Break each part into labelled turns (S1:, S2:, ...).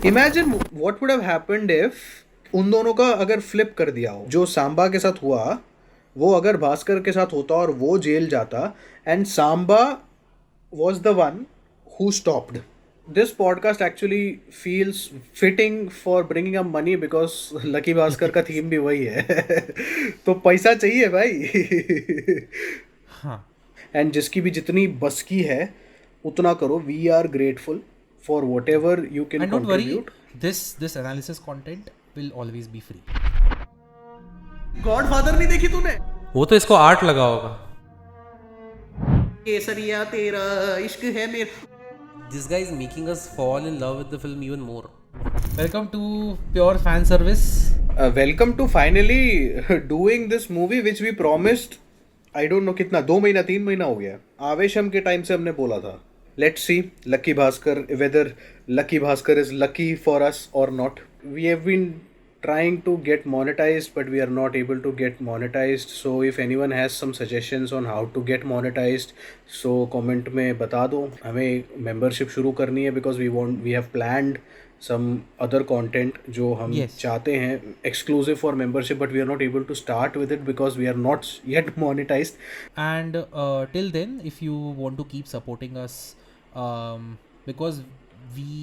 S1: Imagine what would have happened if उन दोनों का अगर फ्लिप कर दिया हो, जो सांबा के साथ हुआ वो अगर भास्कर के साथ होता और वो जेल जाता and Samba was the one who stopped. This podcast actually feels fitting for bringing up money because lucky Bhaskar का थीम भी वही है तो पैसा चाहिए भाई
S2: हाँ.
S1: एंड जिसकी भी जितनी बस की है उतना करो. We are grateful for whatever you can
S2: And don't worry,
S1: contribute.
S2: this analysis content will always be free.
S1: Godfather नहीं देखी तूने?
S2: वो तो इसको आर्ट लगा होगा.
S1: केसरिया तेरा इश्क है मेरा.
S2: This guy is making us fall in love with the film even more. Welcome to Pure Fan Service.
S1: Welcome to finally doing this movie which we promised. I don't know कितना, 2 महीना 3 महीना हो गया. आवेशम के टाइम से हमने बोला था let's see Lucky Bhaskar, whether Lucky Bhaskar is lucky for us और not. We have been trying to get monetized but we are not able to get monetized. So if anyone has some suggestions on how to get monetized, so comment में बता दो. हमें membership शुरू करनी है because we have planned some other content जो हम
S2: Yes.
S1: चाहते हैं exclusive for membership, but we are not able to start with it because we are not yet monetized.
S2: And till then, if you want to keep supporting us, because we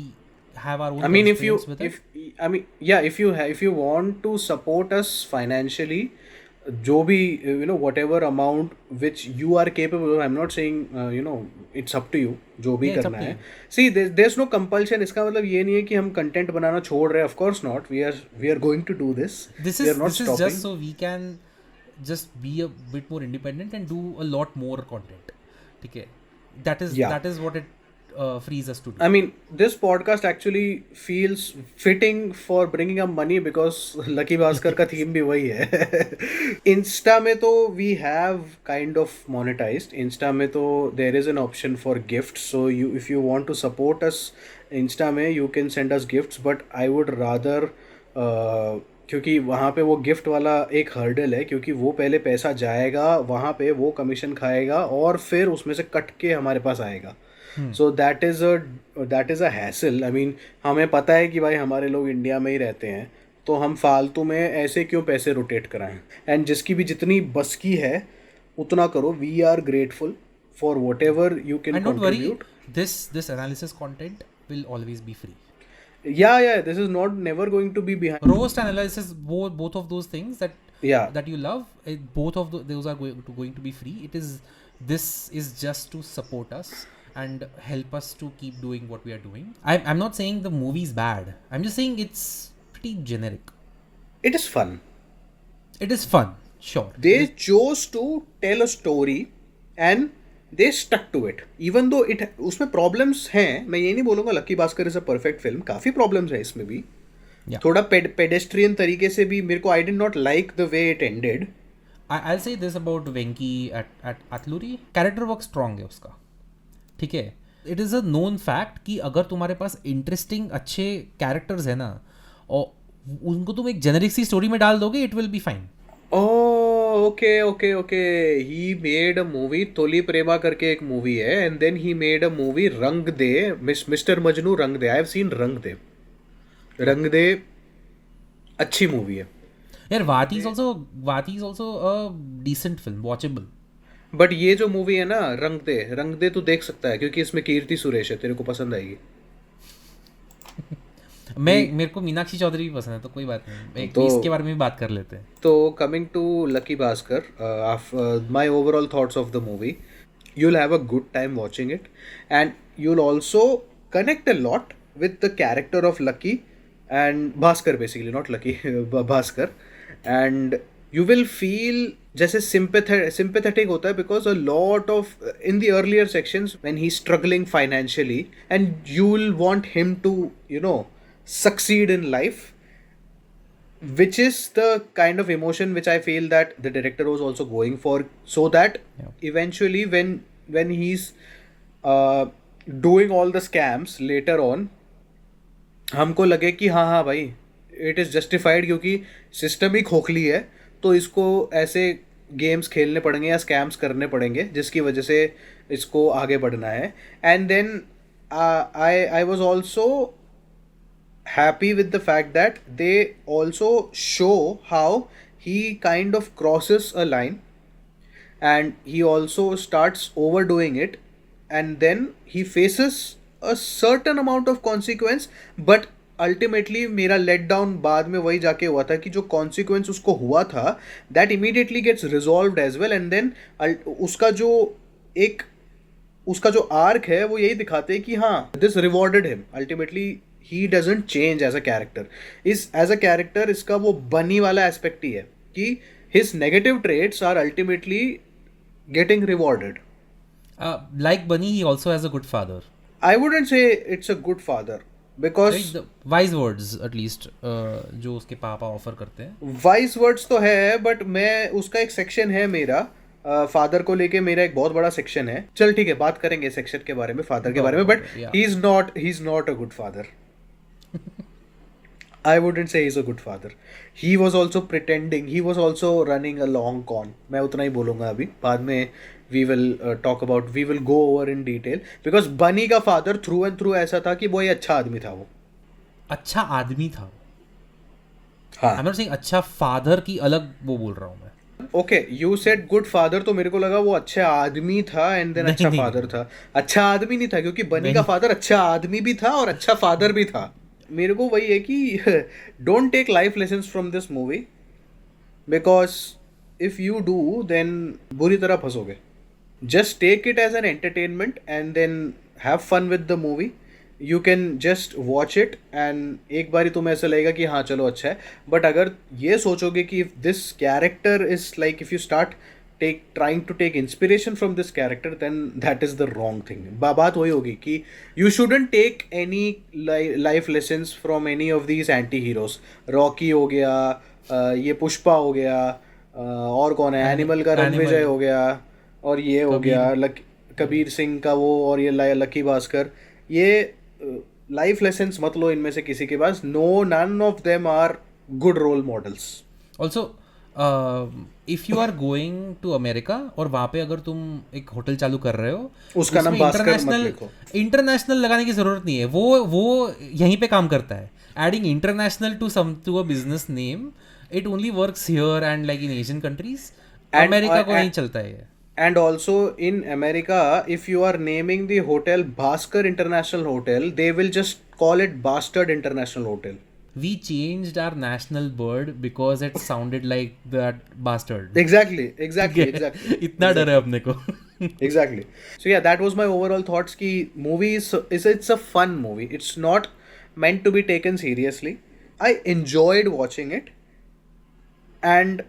S2: have our own
S1: I mean, if you
S2: constraints with it.
S1: if I mean yeah, if you want to support us financially, जो भी whatever amount which you are capable of, I'm not saying it's up to you जो भी
S2: Yeah, it's up
S1: करना
S2: to
S1: है. See, there's no compulsion. इसका मतलब ये नहीं है कि हम content बनाना छोड़ रहे हैं. Of course not. We are going to do this.
S2: This
S1: We
S2: is
S1: are not
S2: this is
S1: stopping.
S2: just so we can just be a bit more independent and do a lot more content. ठीक है.
S1: Yeah.
S2: That is what it frees us to do.
S1: I mean, this podcast actually feels fitting for bringing up money because lucky Bhaskar का theme भी वही है. Insta में तो we have kind of monetized. Insta में तो there is an option for gifts. So if you want to support us Insta में you can send us gifts. But I would rather क्योंकि वहाँ पे वो गिफ्ट वाला एक हर्डल है, क्योंकि वो पहले पैसा जाएगा वहाँ पे, वो कमीशन खाएगा और फिर उसमें से कट के हमारे पास आएगा. सो that is a hassle. I mean, हमें पता है कि भाई हमारे लोग इंडिया में ही रहते हैं तो हम फालतू में ऐसे क्यों पैसे रोटेट कराएं. एंड जिसकी भी जितनी बस की है उतना करो. We are grateful for whatever you can
S2: And don't worry,
S1: contribute.
S2: this analysis content will always be free.
S1: Yeah, this is not never going to be behind.
S2: Roast analysis, both of those things
S1: Yeah.
S2: that you love, both of those are going to be free. This is just to support us and help us to keep doing what we are doing. I'm not saying the movie is bad. I'm just saying it's pretty generic.
S1: It is fun.
S2: It is fun, sure.
S1: They chose to tell a story and they stuck to it. Even though उसमें problems हैं, मैं ये नहीं बोलूँगा lucky Bhaskar is a perfect film. काफ़ी problems है इसमें भी.
S2: Yeah.
S1: थोड़ा पेडेस्ट्रियन तरीके से भी मेरे को I did not like the way it ended.
S2: I'll say this about Venki at Atluri. Character work strong है उसका. ठीक है. It is a known fact कि अगर तुम्हारे पास इंटरेस्टिंग अच्छे कैरेक्टर्स है ना और उनको तुम एक जेनरिक सी स्टोरी में डाल दोगे, it will be fine.
S1: Okay. He made a movie, Tholi Prema करके एक मूवी है, and then he made a movie Rang De, mister Majnu रंग दे. आई हैव सीन रंग दे अच्छी मूवी है.
S2: यार Vaathi is also a decent film, watchable.
S1: But ये जो मूवी है ना रंग दे तू देख सकता है क्योंकि इसमें कीर्ति सुरेश है, तेरे को पसंद आएगी.
S2: मेरे को मीनाक्षी चौधरी भी पसंद है तो कोई बात नहीं, इसके बारे में भी बात कर लेते हैं.
S1: तो coming to Lucky Bhaskar, my overall thoughts of the movie, you'll have a good time watching it and you'll also connect a lot with the character of Lucky and Bhaskar, basically not Lucky Bhaskar, and you will feel जैसे sympathetic होता है because a lot of in the earlier sections when he's struggling financially and you will want him to succeed in life, which is the kind of emotion which I feel that the director was also going for, so that eventually when he's doing all the scams later on, हमको लगे कि हाँ भाई it is justified क्योंकि system ही खोखली है तो इसको ऐसे गेम्स खेलने पड़ेंगे या स्कैम्स करने पड़ेंगे जिसकी वजह से इसको आगे बढ़ना है. And then I was also happy with the fact that they also show how he kind of crosses a line, and he also starts overdoing it, and then he faces a certain amount of consequence. But ultimately मेरा let down बाद में वही जाके हुआ था कि जो consequence उसको हुआ था that immediately gets resolved as well, and then उसका जो एक उसका जो आर्क है वो यही दिखाते हैं कि हाँ this rewarded him ultimately, he doesn't change as a character. इस एज अ कैरेक्टर इसका वो बनी वाला एस्पेक्ट ही है कि his negative traits are ultimately getting rewarded.
S2: Like Bunny, he also has a good father.
S1: I wouldn't say it's a good father because
S2: Right? The wise words at least जो उसके पापा ऑफर करते हैं.
S1: wise words तो है, but मैं उसका एक सेक्शन है मेरा फादर को लेके, मेरा एक बहुत बड़ा सेक्शन है। चल ठीक है, बात करेंगे सेक्शन के बारे में, फादर के बारे में, but he is not a good father. I wouldn't say he's a good father. He was also pretending. He was also running a long con. मैं उतना ही बोलूँगा अभी, बाद में we will talk about, we will go over in detail because बनी का father through and through ऐसा था कि वो ही अच्छा आदमी था। वो
S2: अच्छा आदमी था।
S1: हाँ।
S2: I'm not saying अच्छा father की अलग वो बोल रहा हूँ मैं।
S1: Okay, you said good father, तो मेरे को लगा वो अच्छा आदमी था and then अच्छा father था। अच्छा आदमी नहीं था क्योंकि बनी का father अच्छा आदमी भी था और अच्छा father भी था। मेरे को वही है कि don't take life lessons from this movie because if you do then बुरी तरह फंसोगे। Just take it as an entertainment and then have fun with the movie. You can just watch it and एक बारी तुम्हें ऐसा लगेगा कि हाँ चलो अच्छा है, बट अगर ये सोचोगे कि if this character is like, if you start trying to take inspiration from this character, then that is the wrong thing. बात वही होगी कि you shouldn't take any life lessons from any of these anti-heroes. Rocky हो गया, ये पुष्पा हो गया, और कौन है, एनिमल का रणविजय हो गया, और ये हो गया कबीर सिंह का वो, और ये लकी भास्कर। ये लाइफ लेसन्स मत लो इनमें से किसी के पास। No, none of them are good role models.
S2: Also if you are going to America और वहाँ पे अगर तुम एक होटल चालू कर रहे हो,
S1: उसका नाम भास्कर मत लिखो।
S2: इंटरनेशनल लगाने की जरूरत नहीं है, वो यहीं पे काम करता है। Adding international to a business name, it only works here and like in Asian countries. America को नहीं चलता है।
S1: And also in America, if you are naming the hotel Bhaskar International Hotel, they will just call it Bastard International Hotel.
S2: We changed our national bird because it sounded like that bastard.
S1: Exactly.
S2: इतना डर है अपने को।
S1: Exactly. So yeah, that was my overall thoughts कि movie is it's a fun movie. It's not meant to be taken seriously. I enjoyed watching it, and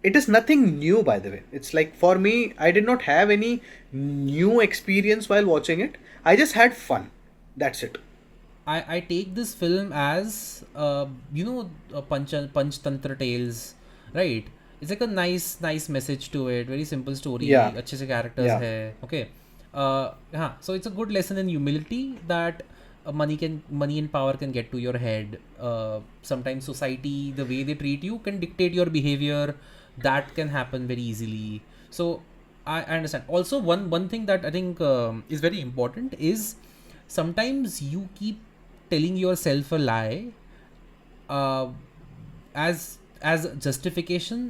S1: it is nothing new, by the way. It's like, for me, I did not have any new experience while watching it. I just had fun. That's it.
S2: I take this film as Panchtantra Tales, right? It's like a nice message to it, very simple story, अच्छे से characters है, okay. हाँ, so it's a good lesson in humility that money and power can get to your head. Sometimes society, the way they treat you can dictate your behavior. That can happen very easily. So I understand. Also, one thing that I think is very important is sometimes you keep telling yourself a lie as justification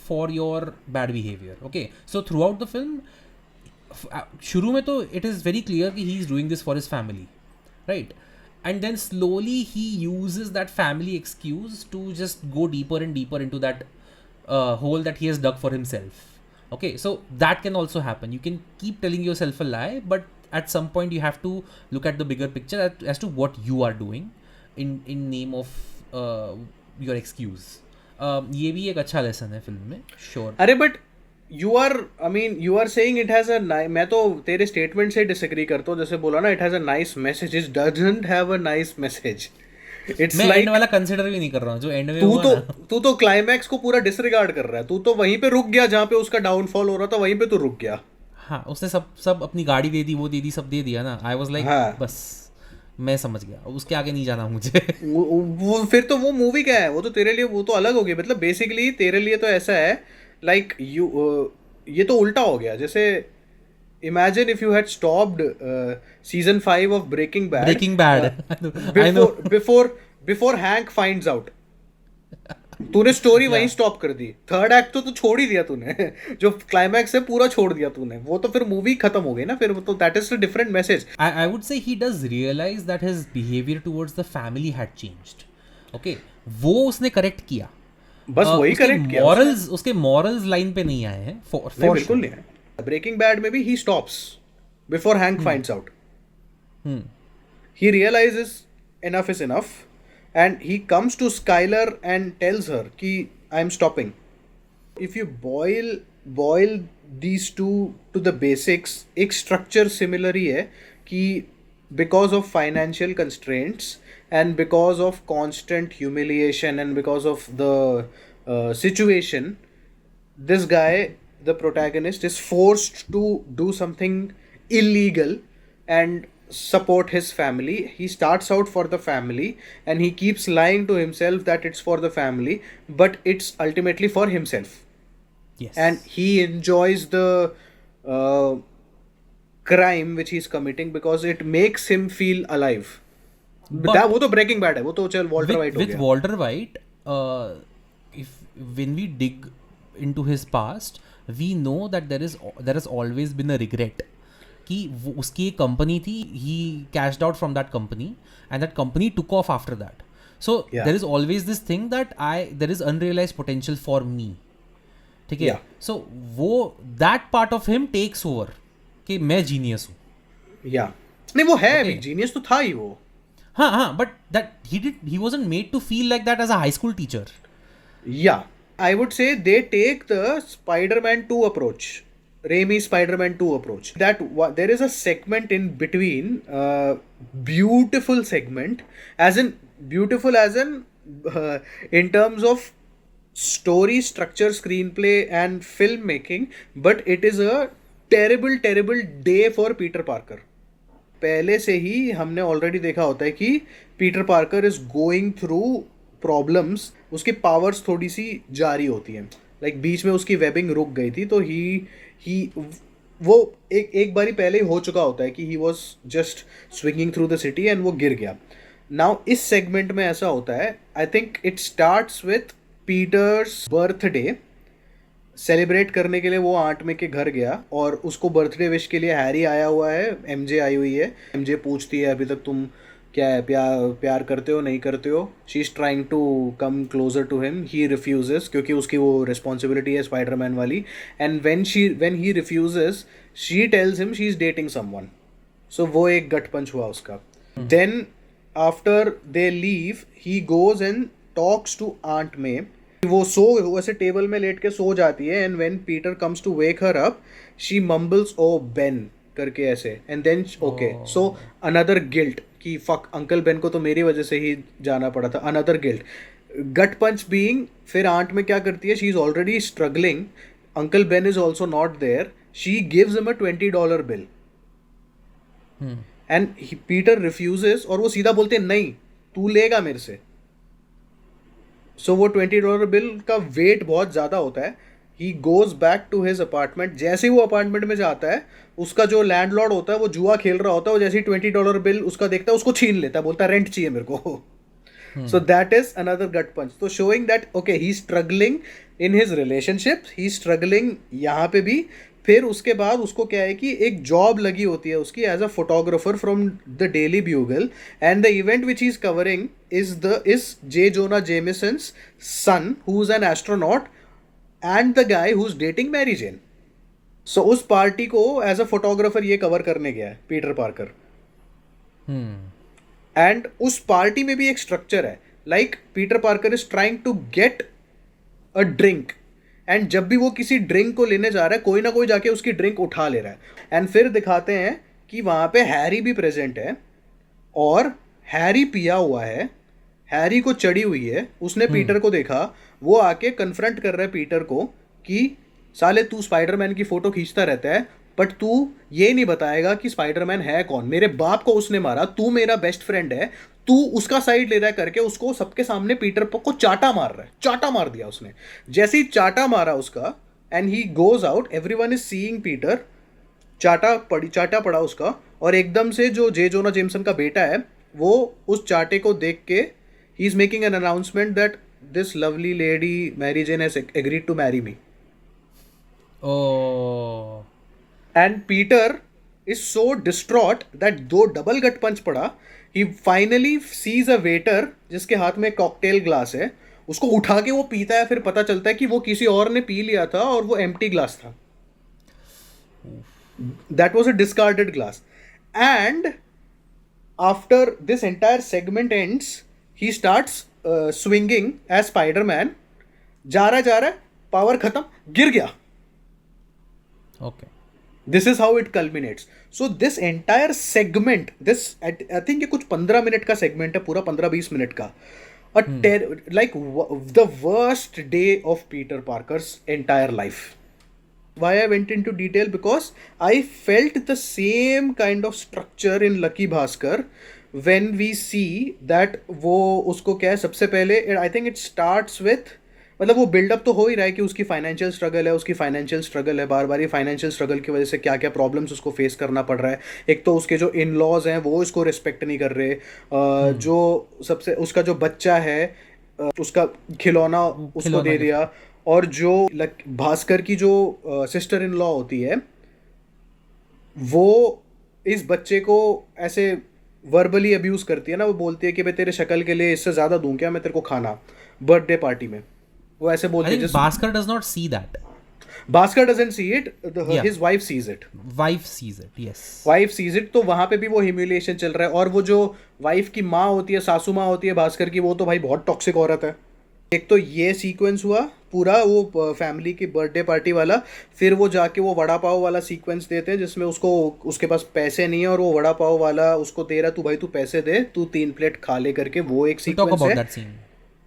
S2: for your bad behavior. Okay, so throughout the film, शुरू में तो it is very clear कि he is doing this for his family, right? And then slowly he uses that family excuse to just go deeper and deeper into that hole that he has dug for himself. Okay, so that can also happen. You can keep telling yourself a lie, but at some point you have to look at the bigger picture as to what you are doing in name of your excuse. ये भी एक अच्छा lesson है film में, sure.
S1: अरे but you are saying it has a मैं तो तेरे स्टेटमेंट से डिसएग्री करता हूँ। जैसे बोला ना, it has a nice message. It doesn't have a nice message.
S2: मैं एंड वाला कंसिडर भी नहीं कर रहा हूँ जो एंड में हुआ ना।
S1: तू तो क्लाइमैक्स को पूरा डिसरिगार्ड कर रहा है। तू तो वहीं पे रुक गया जहाँ पे उसका डाउनफॉल हो रहा था, वहीं पे तू रुक गया।
S2: हाँ, उसने सब अपनी गाड़ी दे दी, वो दे दी, सब दे दिया ना। आई वाज लाइक बस मैं समझ गया, उसके आगे नहीं जाना मुझे।
S1: वो फिर तो वो मूवी क्या है, वो तो तेरे लिए वो तो अलग हो गई। मतलब बेसिकली तेरे लिए तो ऐसा है लाइक ये तो उल्टा हो गया। जैसे imagine if you had stopped season 5 of Breaking Bad
S2: Breaking Bad. I know.
S1: before Hank finds out. तूने स्टोरी वहीं स्टॉप कर दी, थर्ड एक्ट तो छोड़ ही दिया तूने जो क्लाइमैक्स है पूरा छोड़ दिया तूने, वो तो फिर मूवी खत्म हो गई ना फिर, तो that is a different message.
S2: I would say he does realize that his behavior towards the family had changed. Okay, वो उसने करेक्ट किया.
S1: बस वही करेक्ट किया.
S2: मॉरल्स उसके मॉरल्स लाइन पे नहीं आए हैं.
S1: नहीं, बिल्कुल नहीं है. ब्रेकिंग बैड में भी he stops before Hank finds out. He realizes enough is enough and he comes to Skylar and tells her कि I'm stopping. If you boil these two to the basics, एक structure similar ही है कि because of financial constraints and because of constant humiliation and because of the situation, this guy, the protagonist, is forced to do something illegal and support his family. He starts out for the family and he keeps lying to himself that it's for the family, but it's ultimately for himself.
S2: Yes.
S1: And he enjoys the crime which he's committing because it makes him feel alive. वो तो breaking bad है, वो तो चल Walter white हो गया.
S2: With Walter White, when we dig into his past, we know that there has always been a regret कि उसकी एक कंपनी थी, he cashed out from that company and that company took off after that. So there is always this thing that there is unrealized potential for me. ठीक है. So वो that part of him takes over कि मैं genius हूँ.
S1: नहीं वो है अभी, जीनियस तो था ही वो.
S2: हाँ, but that he wasn't made to feel like that as a high school teacher.
S1: Yeah, I would say they take the Spider-Man 2 approach, Raimi Spider-Man 2 approach. That there is a segment in between, beautiful segment, beautiful as in terms of story structure, screenplay and filmmaking, but it is a terrible day for Peter Parker. पहले से ही हमने already देखा होता है कि Peter Parker is going through problems, उसकी powers थोड़ी सी जारी होती हैं. लाइक बीच में उसकी वेबिंग रुक गई थी तो ही वो एक बारी पहले ही हो चुका होता है कि he was just swinging through the city and वो गिर गया. नाउ इस सेगमेंट में ऐसा होता है, I think it starts with Peter's birthday. Celebrate करने के लिए वो आंट में के घर गया और उसको बर्थडे विश के लिए हैरी आया हुआ है, एमजे आई हुई है. एमजे पूछती है अभी तक तुम क्या है, प्यार करते हो नहीं करते हो. She is trying to come closer to him. He refuses क्योंकि उसकी वो रिस्पॉन्सिबिलिटी है स्पाइडरमैन वाली. And when he refuses she tells him she is dating someone. So वो एक गट पंच हुआ उसका. Then after they leave he goes and talks to aunt May. वो वैसे टेबल में लेट के सो जाती है and when Peter comes to wake her up she mumbles oh Ben करके ऐसे and then okay so another guilt कि फक अंकल बेन को तो मेरी वजह से ही जाना पड़ा था. Another guilt, gut punch being. फिर आंट में क्या करती है, she is already struggling, uncle Ben is also not there, she gives him a $20 bill and Peter refuses और वो सीधा बोलते नहीं तू लेगा मेरे से. सो वो $20 बिल का वेट बहुत ज़्यादा होता है. He goes back to his apartment. जैसे ही वो अपार्टमेंट में जाता है उसका जो लैंडलॉर्ड होता है वो जुआ खेल रहा होता है, वो जैसे ही $20 बिल उसका देखता है उसको छीन लेता है, बोलता है रेंट चाहिए मेरे को. सो दैट इज अनदर गट पंच. तो showing that okay he struggling in his relationship, he struggling यहाँ पे भी. फिर उसके बाद उसको क्या है कि एक जॉब लगी होती है उसकी as a photographer from the Daily Bugle and the event which he is covering is J. Jonah Jameson's son, who's an astronaut, and the guy who's dating Mary Jane. So उस party को as a photographer ये cover करने गया है Peter Parker. And उस party में भी एक स्ट्रक्चर है. Like Peter Parker is trying to get a drink and जब भी वो किसी ड्रिंक को लेने जा रहा है कोई ना कोई जाके उसकी ड्रिंक उठा ले रहा है. एंड फिर दिखाते हैं कि वहाँ पे हैरी भी प्रेजेंट है और हैरी पिया हुआ है, हैरी को चढ़ी हुई है. उसने पीटर को देखा, वो आके कन्फ्रंट कर रहा है पीटर को कि साले तू स्पाइडरमैन की फोटो खींचता रहता है बट तू ये नहीं बताएगा कि स्पाइडरमैन है कौन. मेरे बाप को उसने मारा, तू मेरा बेस्ट फ्रेंड है, तू उसका साइड ले रहा है करके उसको सबके सामने पीटर को चाटा मार रहा है. चाटा मार दिया उसने. जैसे ही चाटा मारा उसका and he goes out, everyone is seeing Peter. चाटा पड़ा उसका, और एकदम से जो जे जोना जेमसन का बेटा है वो उस चाटे को देख के ही is making an announcement that this lovely lady Mary Jane has agreed to marry me.
S2: Oh.
S1: And Peter is so distraught that दो डबल गट पंच पड़ा. He finally sees a waiter जिसके हाथ में कॉकटेल ग्लास है, उसको उठा के वो पीता है. फिर पता चलता है कि वो किसी और ने पी लिया था और वो एम्प्टी ग्लास था. That was a discarded glass. And after this entire segment ends, he starts swinging as Spider-Man. जा रहा है, पावर खत्म, गिर गया.
S2: Okay.
S1: This is how it culminates. So this entire segment, I think ये कुछ 15 minute का segment है, पूरा 15-20 मिनट का. Like the worst day of Peter Parker's entire life. Why I went into detail, because I felt the same kind of structure in Lucky Bhaskar when we see that वो उसको क्या है सबसे पहले. I think it starts with, मतलब वो buildup तो हो ही रहा है कि उसकी फाइनेंशियल स्ट्रगल है, बार बार ये फाइनेंशियल स्ट्रगल की वजह से क्या क्या प्रॉब्लम्स उसको फेस करना पड़ रहा है. एक तो उसके जो इन लॉज हैं वो इसको रिस्पेक्ट नहीं कर रहे. जो सबसे उसका जो बच्चा है उसका खिलौना उसको दे दिया. और जो भास्कर की जो सिस्टर इन लॉ होती है वो इस बच्चे को ऐसे वर्बली अब्यूज करती है ना. वो बोलती है कि मैं तेरे शक्ल के लिए इससे ज्यादा दूं क्या मैं तेरे को खाना बर्थडे पार्टी में. वो ऐसे बोलती है.
S2: Bhaskar does not see that.
S1: Bhaskar doesn't see it. His wife sees it.
S2: Wife sees it, yes.
S1: Wife sees it. तो वहां पे भी वो ह्यूमिलिएशन चल रहा है. और वो जो वाइफ की माँ होती है, सासू माँ होती है भास्कर की, वो तो भाई बहुत टॉक्सिक औरत है. एक तो ये सीक्वेंस हुआ पूरा वो फैमिली की बर्थडे पार्टी वाला. फिर वो जाके वो वड़ा पाव वाला सीक्वेंस देते हैं जिसमें उसको उसके पास पैसे नहीं है और वो वड़ा पाव वाला उसको दे रहा, तू भाई तू पैसे दे, तू 3 प्लेट खा ले करके. वो एक सीक्वेंस है.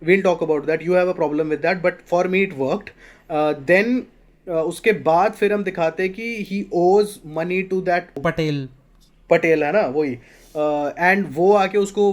S1: We'll talk about that. You have a problem with that, but for me it worked. Then उसके बाद फिर हम दिखाते हैं कि he owes money to that Patel है ना वही. एंड वो आके उसको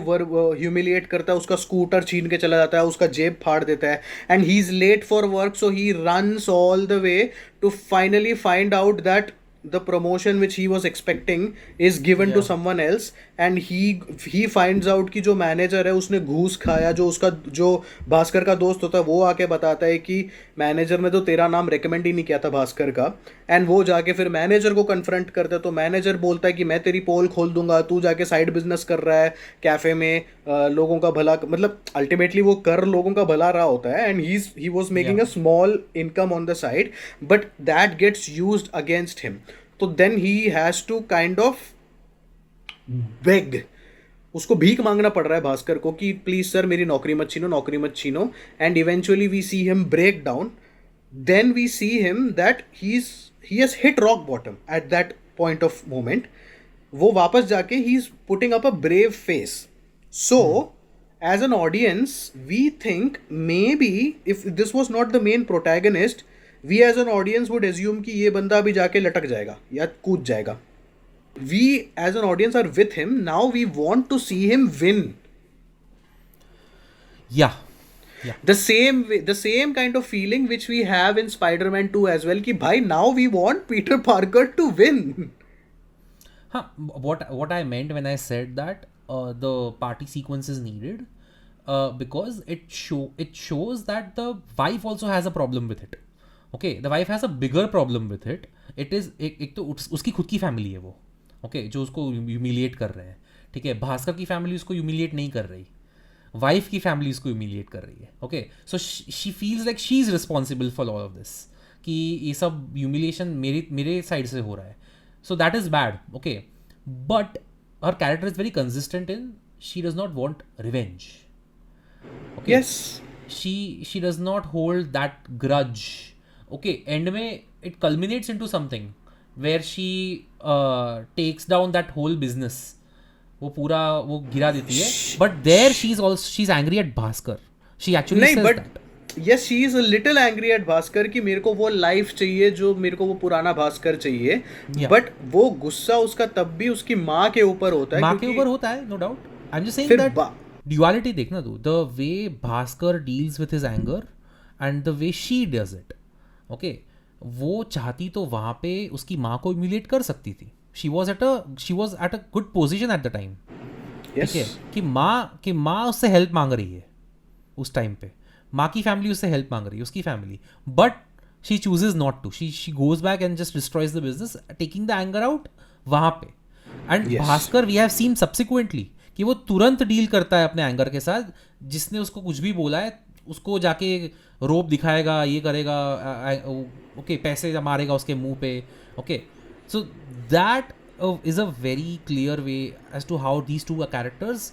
S1: ह्यूमिलिएट करता है, उसका स्कूटर छीन के चला जाता है, उसका जेब फाड़ देता है. And he is late for work, so he runs all the way to finally find out that the promotion which he was expecting is given to someone else. And he finds out कि जो manager है उसने घूस खाया. जो उसका जो भास्कर का दोस्त होता है वो आके बताता है कि मैनेजर ने तो तेरा नाम रेकमेंड ही नहीं किया था भास्कर का. एंड वो जाके फिर मैनेजर को कन्फ्रंट करता है. तो मैनेजर बोलता है कि मैं तेरी पोल खोल दूंगा, तू जाके साइड बिजनेस कर रहा है कैफे में, लोगों का भला, मतलब अल्टीमेटली वो कर लोगों का भला रहा होता है. And he was making a small income on the side, but that gets used against him. तो then he has to kind of beg, उसको भीख मांगना पड़ रहा है भास्कर को कि प्लीज सर मेरी नौकरी मत छीनो. And eventually we see him break down. Then we see him that he has hit rock bottom at that point of moment. वो वापस जाके he is putting up a brave face. So as an audience we think maybe if this was not the main protagonist, we as an audience would assume कि ये बंदा अभी जाके लटक जाएगा या कूद जाएगा. We as an audience are with him. Now we want to see him win.
S2: Yeah.
S1: The same kind of feeling which we have in Spider-Man 2 as well. कि भाई now we want Peter Parker to win.
S2: Huh, what I meant when I said that the party sequence is needed because it shows that the wife also has a problem with it. Okay, the wife has a bigger problem with it. It is एक तो उसकी खुद की family है वो, okay, जो उसको humiliate कर रहे हैं. ठीक है, भास्कर की फैमिली उसको ह्यूमिलिएट नहीं कर रही, वाइफ की फैमिली उसको ह्यूमिलिएट कर रही है. Okay, so she feels like she is responsible for all of this, कि ये सब ह्यूमिलिएशन मेरे साइड से हो रहा है. सो that is bad. Okay, but her character is very consistent in she does not want revenge. Okay, she does not hold that grudge. Okay, end में it culminates into something where she takes down that whole business. वो पूरा वो गिरा देती है. But there she's angry at Bhaskar. She actually says that.
S1: Yes, she is a little angry at Bhaskar कि मेरे को वो लाइफ चाहिए जो मेरे को वो पुराना भास्कर चाहिए. But वो गुस्सा उसका तब भी उसकी माँ के ऊपर होता है.
S2: माँ के ऊपर होता है, no doubt. I'm just saying that duality देखना तू. The way Bhaskar deals with his anger and the way she does it. Okay, वो चाहती तो वहाँ पे उसकी माँ को ह्यूमिलिएट कर सकती थी. She was at a good position at the time. ठीक है,
S1: यस
S2: कि माँ उससे हेल्प मांग रही है उस टाइम पे. माँ की फैमिली उससे हेल्प मांग रही है, उसकी family. But she chooses not to. She goes back and just destroys the business, taking the anger out वहाँ पे. And
S1: yes
S2: Bhaskar we have seen subsequently कि वो तुरंत डील करता है अपने एंगर के साथ. जिसने उसको कुछ भी बोला है उसको जाके रोप दिखाएगा, ये करेगा, ओके पैसे मारेगा उसके मुंह पे. Okay, so that is a very clear way as to how these two characters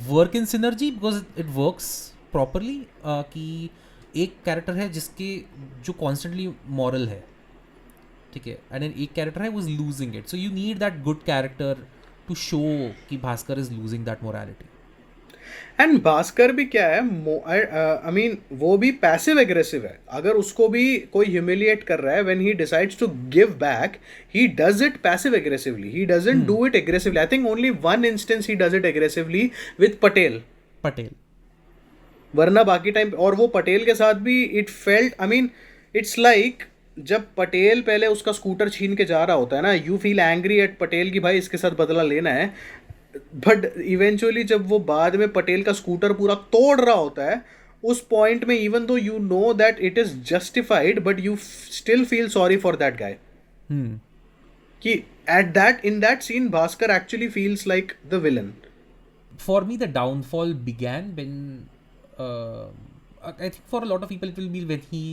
S2: work in synergy, because it works properly. कि एक कैरेक्टर है जिसके जो कॉन्स्टेंटली मॉरल है, ठीक है, एंड एक कैरेक्टर है was losing it, so you need that good character to show कि Bhaskar is losing that morality.
S1: And Bhaskar भी क्या है, आई मीन वो भी पैसिव एग्रेसिव है. अगर उसको भी कोई ह्यूमिलिएट कर रहा है, when he decides to give back, he does it passive aggressively. He doesn't do it aggressively. I think only one instance he does it aggressively with Patel. वरना बाकी टाइम, और वो पटेल के साथ भी it felt, I mean it's like जब पटेल पहले उसका स्कूटर छीन के जा रहा होता है ना, you feel angry at Patel कि भाई इसके साथ बदला लेना है. बट इवेंचुअली जब वो बाद में पटेल का स्कूटर पूरा तोड़ रहा होता है, उस पॉइंट में even though you know that it is justified, but you still feel sorry for that guy. कि at that in that scene Bhaskar actually feels like the villain.
S2: For me, the downfall began when I think for a lot of people it will be when he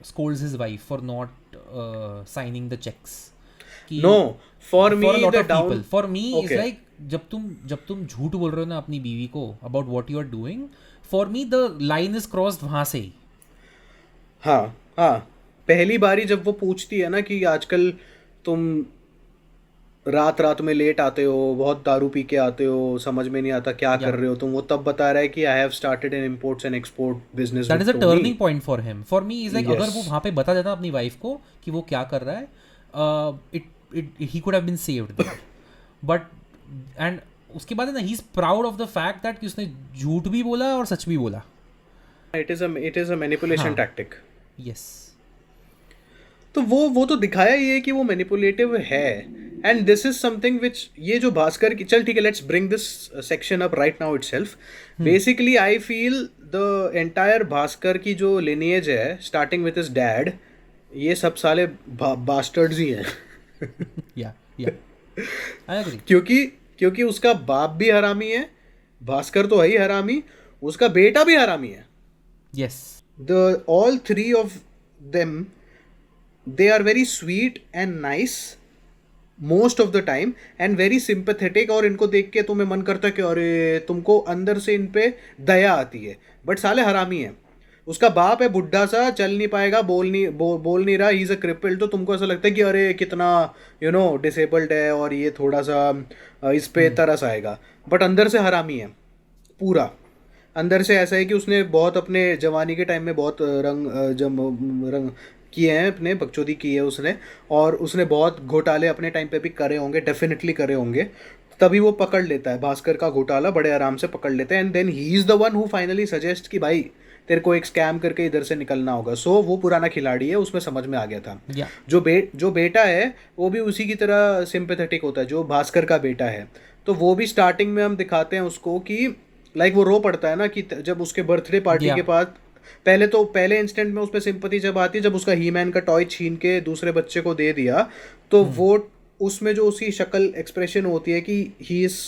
S2: scolds his wife for not signing the checks. कि
S1: No, for
S2: for
S1: me
S2: a lot
S1: the
S2: of
S1: down.
S2: people, for me is
S1: Okay.
S2: like जब तुम झूठ बोल रहे हो ना अपनी बीवी को about what you are doing, for me the line is crossed वहाँ से ही.
S1: हाँ हाँ, पहली बारी जब वो पूछती है ना कि आजकल तुम रात रात में लेट आते हो, बहुत दारू पी के आते हो, समझ में नहीं आता क्या कर रहे हो तुम, वो तब बता रहा है कि I have started an imports and export business.
S2: That is a turning point for him. For me is like
S1: Yes.
S2: अगर वो वहाँ पे बता देता अपनी वाइफ को कि वो क्या कर रहा है, he could have been saved there. But and उसके बाद है ना, he is proud of the fact that कि उसने झूठ भी बोला और सच भी बोला.
S1: इट इज अ मैनिपुलेशन
S2: हाँ.
S1: टैक्टिक.
S2: Yes.
S1: तो वो तो दिखाया ही है कि वो मैनिपुलेटिव है. And this is something which, ये जो भास्कर की, चल ठीक है, let's bring this section up right now itself. Basically I feel the entire Bhaskar की जो लिनिएज है, स्टार्टिंग विद हिज डैड, ये सब साले बास्टर्ड्स ही हैं.
S2: Yeah. I agree.
S1: क्योंकि उसका बाप भी हरामी है, भास्कर तो है ही हरामी, उसका बेटा भी हरामी है.
S2: Yes.
S1: The all three of them, they are very sweet and nice most of the time and very sympathetic, और इनको देख के तुम्हें मन करता है कि अरे, तुमको अंदर से इन पे दया आती है. बट साले हरामी है. उसका बाप है बुढ़ा सा, चल नहीं पाएगा, बोल नहीं रहा, ही इज अ क्रिपल, तो तुमको ऐसा लगता है कि अरे कितना डिसेबल्ड है और ये थोड़ा सा इस पे तरस आएगा. बट अंदर से हरामी है पूरा. अंदर से ऐसा है कि उसने बहुत अपने जवानी के टाइम में बहुत रंग किए हैं, अपने बकचोदी की है उसने, और उसने बहुत घोटाले अपने टाइम पे भी करे होंगे, डेफिनेटली करे होंगे. तभी वो पकड़ लेता है भास्कर का घोटाला, बड़े आराम से पकड़ लेते हैं. And then he is the one who finally suggest कि भाई तेरे को एक स्कैम करके इधर से निकलना होगा. सो वो पुराना खिलाड़ी है, उसमें समझ में आ गया था.
S2: Yeah.
S1: जो बेटा है वो भी उसी की तरह सिंपैथेटिक होता है, जो भास्कर का बेटा है. तो वो भी स्टार्टिंग में हम दिखाते हैं उसको कि लाइक वो रो पड़ता है ना, कि जब उसके बर्थडे पार्टी
S2: Yeah.
S1: के बाद पहले इंस्टेंट में उस पर सिंपैथी जब आती है, जब उसका ही मैन का टॉय छीन के दूसरे बच्चे को दे दिया, तो वो उसमें जो उसकी शक्ल एक्सप्रेशन होती है कि he is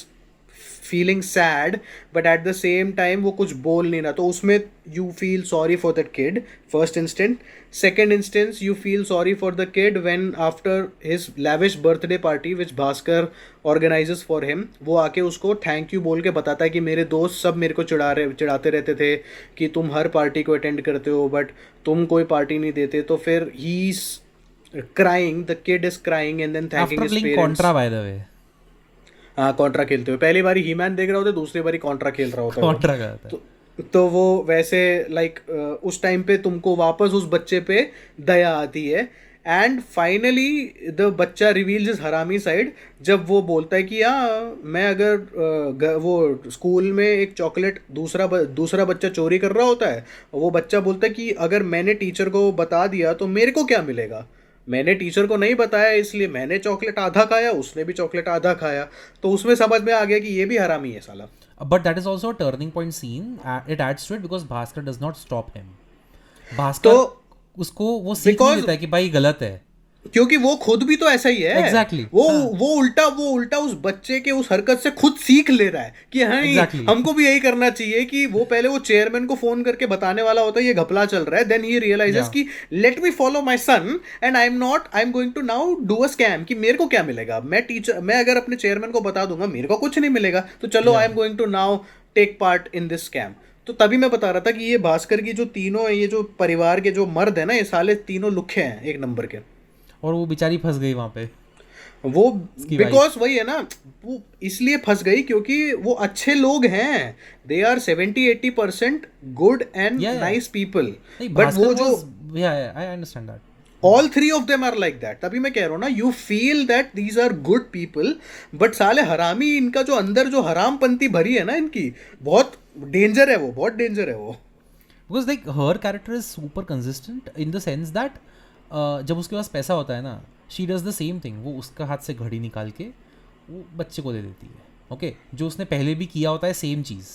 S1: feeling sad, but at the same time वो कुछ बोल नहीं रहा, तो उसमें you feel sorry for that kid, first instant. Second instance you feel sorry for the kid when after his lavish birthday party which Bhaskar organises for him, वो आके उसको थैंक यू बोल के बताता है कि मेरे दोस्त सब मेरे को चिढ़ाते रहते थे कि तुम हर पार्टी को अटेंड करते हो बट तुम कोई पार्टी नहीं देते. तो फिर he is crying, the kid is crying and then thanking
S2: After
S1: his
S2: playing
S1: parents.
S2: Contra, by the way.
S1: हाँ, कॉन्ट्रा खेलते हुए. पहली बारी ही मैन देख रहा होता है, दूसरी बारी कॉन्ट्रा खेल रहा होता है.
S2: Contra का था.
S1: तो वो वैसे लाइक उस टाइम पे तुमको वापस उस बच्चे पे दया आती है. एंड फाइनली द बच्चा रिवील्स हिज हरामी साइड जब वो बोलता है कि हाँ मैं अगर वो स्कूल में एक चॉकलेट दूसरा बच्चा चोरी कर रहा होता है, वो बच्चा बोलता है कि अगर मैंने टीचर को बता दिया तो मेरे को क्या मिलेगा, मैंने टीचर को नहीं बताया इसलिए मैंने चॉकलेट आधा खाया, उसने भी चॉकलेट आधा खाया। तो उसमें समझ में आ गया कि ये भी हरामी है साला।
S2: But that is also a turning point scene. It adds to it because Bhaskar does not stop him.
S1: तो
S2: भास्कर उसको वो सीख नहीं
S1: बिकॉज
S2: देता है कि भाई गलत है.
S1: क्योंकि वो खुद भी तो ऐसा ही है।
S2: Exactly.
S1: वो
S2: हाँ.
S1: वो उल्टा उस बच्चे के उस हरकत से खुद सीख ले रहा है कि हाँ
S2: Exactly.
S1: हमको भी यही करना चाहिए। कि वो पहले वो चेयरमैन को फोन करके बताने वाला होता है ये घपला चल रहा है, देन ही रियलाइजेस
S2: Yeah.
S1: कि let me follow my son and I am going to now do a scam. कि मेरे को क्या मिलेगा, मैं अगर अपने चेयरमैन को बता दूंगा मेरे को कुछ नहीं मिलेगा, तो चलो I am going to now take part in this scam. तो तभी मैं बता रहा था कि ये भास्कर की जो तीनों ये जो परिवार के जो मर्द है ना, ये साले तीनों लुखे हैं एक नंबर के।
S2: और वो बेचारी फंस गई वहां पे.
S1: वो बिकॉज वही है ना, वो इसलिए फंस गई क्योंकि वो अच्छे लोग हैं। They are 70-80% good and
S2: Yeah, yeah.
S1: Nice people,
S2: नहीं,
S1: बट
S2: भास्कर
S1: वो जो
S2: yeah, I understand that.
S1: All three of them are like that. तभी मैं कह रहा हूँ ना, you feel that these are good people, but साले हरामी, इनका जो अंदर जो हरामपंती भरी है ना इनकी, बहुत डेंजर है वो, बहुत डेंजर है वो।
S2: Because like her character is super consistent in the sense that जब उसके पास पैसा होता है ना, she does the same thing. वो उसका हाथ से घड़ी निकाल के वो बच्चे को दे देती है. ओके, जो उसने पहले भी किया होता है सेम चीज़.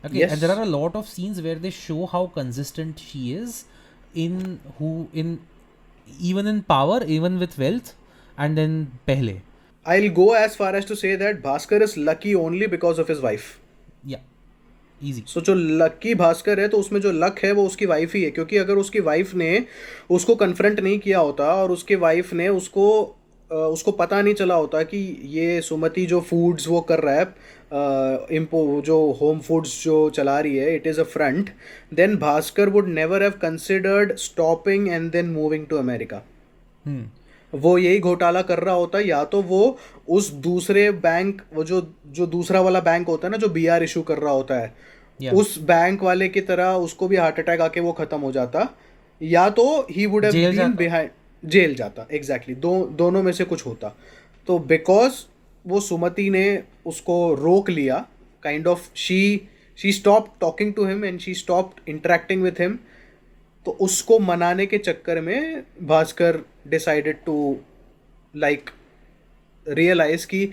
S2: Okay,
S1: Yes.
S2: And there are a lot of scenes where they show how consistent she is in even in power, even with wealth, and then पहले.
S1: I'll go as far as to say that Bhaskar is lucky only because of his wife.
S2: Yeah, easy.
S1: सो जो lucky Bhaskar है तो उसमें जो luck है वो उसकी wife ही है। क्योंकि अगर उसकी वाइफ ने उसको कन्फ्रंट नहीं किया होता और उसकी वाइफ ने उसको पता नहीं चला होता कि ये सुमति जो फूड्स वो कर रहा है, इम्पो जो होम फूड्स जो चला रही है, it is a front, then Bhaskar would never have considered stopping and then moving to America. वो यही घोटाला कर रहा होता, या तो वो उस दूसरे बैंक, वो जो दूसरा वाला बैंक होता है ना जो बीआर इशू कर रहा होता है,
S2: Yeah.
S1: उस बैंक वाले की तरह उसको भी हार्ट अटैक आके वो खत्म हो जाता, या तो he would have
S2: jail
S1: been
S2: जाता।
S1: बिहाइंड, जेल जाता। एग्जैक्टली दोनों में से कुछ होता। तो बिकॉज वो सुमति ने उसको रोक लिया, kind of she stop talking to him and she stop interacting with him. तो उसको मनाने के चक्कर में Bhaskar decided to like realise कि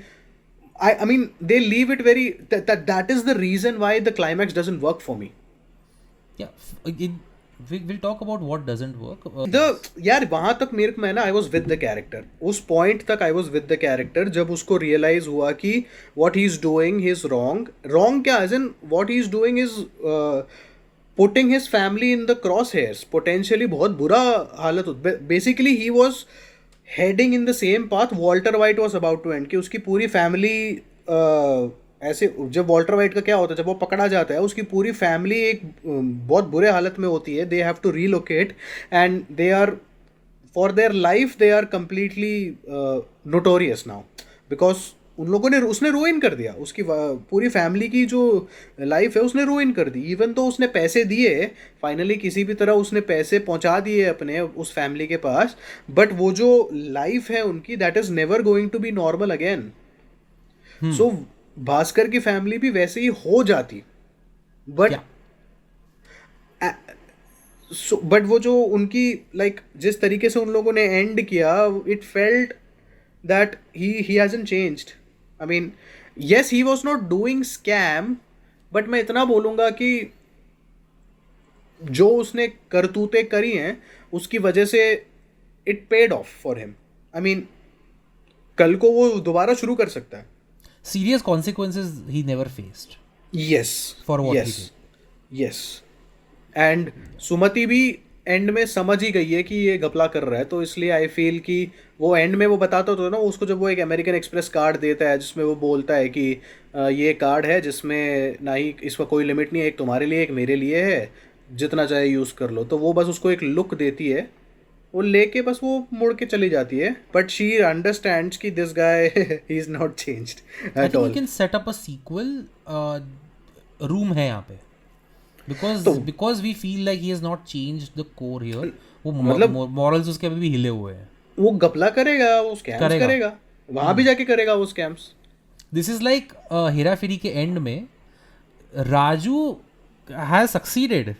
S1: I mean they leave it very that is the reason why the climax doesn't work for me.
S2: Yeah, we'll talk about what doesn't work.
S1: यार वहां तक मेरे को, मैं ना I was with the character, उस point तक I was with the character जब उसको रियलाइज हुआ कि what he is doing he is wrong क्या, as in what he is doing is putting his family in the crosshairs, potentially बहुत बुरा हालत हो। Basically he was heading in the same path Walter White was about to end, कि उसकी पूरी family ऐसे, जब वॉल्टर वाइट का क्या होता है, जब वो पकड़ा जाता है उसकी पूरी फैमिली एक बहुत बुरे हालत में होती है। They have to relocate and they are for their life they are completely notorious now, because उन लोगों ने, उसने रूइन कर दिया उसकी पूरी फैमिली की जो लाइफ है, उसने रूइन कर दी। इवन तो उसने पैसे दिए, फाइनली किसी भी तरह उसने पैसे पहुंचा दिए अपने उस फैमिली के पास, बट वो जो लाइफ है उनकी, that is never going to be normal again. So Bhaskar की फैमिली भी वैसे ही हो जाती, बट बट वो जो उनकी लाइक जिस तरीके से उन लोगों ने एंड किया, it felt that he hasn't changed. I mean, yes, he was not doing scam, but मैं इतना बोलूँगा कि जो उसने करतूतें करी हैं उसकी वजह से it paid off for him. I mean, कल को वो दोबारा शुरू कर सकता है।
S2: Serious consequences he never faced.
S1: Yes.
S2: For what he
S1: yes.
S2: did.
S1: Yes. And सुमति भी एंड में समझ ही गई है कि ये घपला कर रहा है, तो इसलिए आई फील कि वो एंड में वो बताता तो ना उसको, जब वो एक अमेरिकन एक्सप्रेस कार्ड देता है जिसमें वो बोलता है कि ये कार्ड है जिसमें ना ही इसका कोई लिमिट नहीं है, एक तुम्हारे लिए एक मेरे लिए है, जितना चाहे यूज़ कर लो। तो वो बस उसको एक लुक देती है, वो लेके बस वो मुड़ के चली जाती है, बट शी अंडरस्टैंड्स कि this guy he is not changed
S2: I
S1: एट
S2: think we
S1: all.
S2: can set up a sequel. Room है यहाँ पे. Because we feel like he has not changed the core here. वो
S1: मतलब
S2: मॉरल्स उसके अभी भी हिले हुए हैं.
S1: वो गपला करेगा, वो स्कैम्स
S2: करेगा.
S1: करेगा, वहां भी जाके करेगा वो scams.
S2: This is like Hera Pheri के एंड में राजू हैज सक्सीडेड.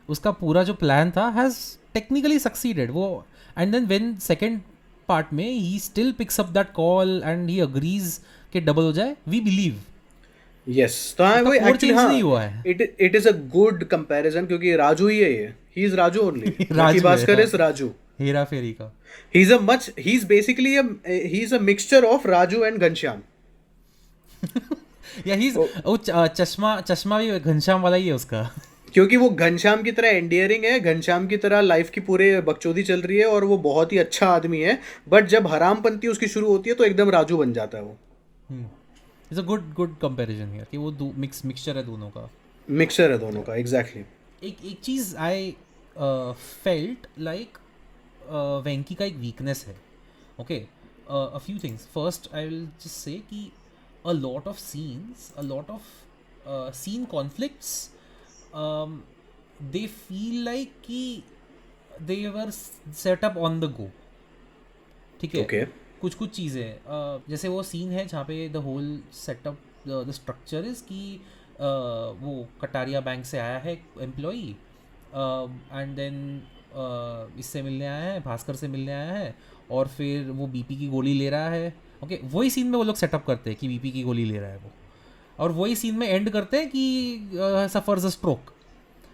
S2: उसका पूरा जो प्लान था हैज टेक्निकली सक्सीडेड वो. And then when second part में he still picks up that call and he agrees कि डबल हो जाए. We believe.
S1: यस, तो हाँ वो
S2: core
S1: एक्चुअली
S2: change
S1: हाँ
S2: नहीं हुआ है.
S1: It is a good comparison क्योंकि राजू ही है ये. He is Raju only.
S2: Raju
S1: lucky
S2: है,
S1: भास्कर
S2: हाँ.
S1: इज राजू.
S2: हेरा फेरी का.
S1: He's basically a mixture of Raju and Ghanshyam.
S2: या ही चश्मा भी घनश्याम वाला ही है उसका.
S1: क्योंकि वो घनश्याम की तरह एंडियरिंग है, घनश्याम की तरह लाइफ की पूरे बकचोदी चल रही है और वो बहुत ही अच्छा आदमी है. बट जब हरामपंती उसकी शुरू होती है तो एकदम राजू बन जाता है वो.
S2: It's a good comparison here कि वो मिक्सचर है दोनों का.
S1: मिक्सचर है दोनों का, एग्जैक्टली.
S2: एक चीज़ आई फेल्ट लाइक वेंकी का एक वीकनेस है. Okay, a few things. First I will just say कि a lot of scenes, a lot of scene conflicts, they feel like कि they were set up on the go. ठीक है.
S1: Okay.
S2: कुछ चीज़ें जैसे वो सीन है जहाँ पे the whole setup the structure is कि वो कटारिया बैंक से आया है एम्प्लॉई एंड देन इससे मिलने आया है, भास्कर से मिलने आया है और फिर वो बीपी की गोली ले रहा है. ओके, वही सीन में वो लोग सेटअप करते हैं कि बीपी की गोली ले रहा है वो, और वही सीन में एंड करते हैं कि सफर्स अ स्ट्रोक.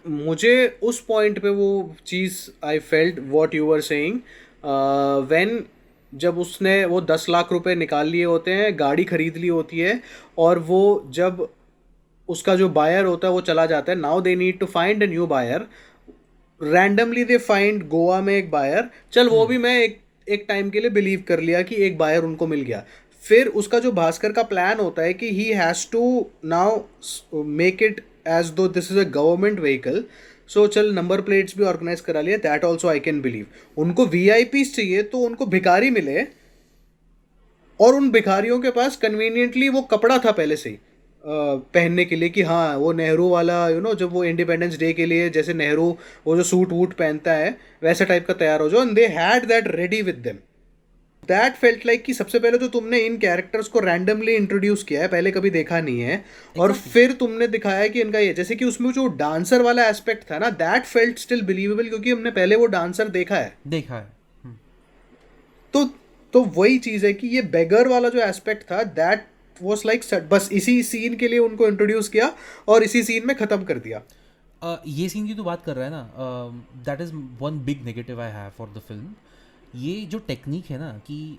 S1: मुझे उस पॉइंट पे वो चीज़ I felt what you were saying when जब उसने वो 10 लाख रुपए निकाल लिए होते हैं, गाड़ी खरीद ली होती है और वो जब उसका जो बायर होता है वो चला जाता है. Now they need to find a new buyer. Randomly they find Goa में एक बायर. चल वो भी मैं एक टाइम के लिए बिलीव कर लिया कि एक बायर उनको मिल गया. फिर उसका जो भास्कर का प्लान होता है कि he has to now make it as though this is a government vehicle. So चल नंबर प्लेट्स भी ऑर्गेनाइज करा लिया. That also I can believe. उनको वीआईपीज चाहिए तो उनको भिखारी मिले और उन भिखारियों के पास कन्वीनियंटली वो कपड़ा था पहले से ही पहनने के लिए कि हाँ वो नेहरू वाला जब वो इंडिपेंडेंस डे के लिए जैसे नेहरू वो जो सूट वूट पहनता है वैसे टाइप का तैयार हो जाओ. And they had that ready with them. That felt like कि सबसे पहले तो तुमने इन कैरेक्टर्स को रैंडमली इंट्रोड्यूस किया है, पहले कभी देखा नहीं है, और फिर तुमने दिखाया कि इनका ये जैसे कि उसमें जो डांसर वाला एस्पेक्ट था ना, दैट फेल्ट स्टिल बिलीवेबल क्योंकि हमने पहले वो डांसर देखा है. तो वही चीज़ है कि ये बेगर वाला जो एस्पेक्ट था दैट वॉज लाइक बस इसी सीन के लिए उनको इंट्रोड्यूस किया और इसी सीन में ख़त्म कर दिया.
S2: ये सीन की तो बात कर रहा है ना, that is one big negative I have for the film. ये जो टेक्निक है ना कि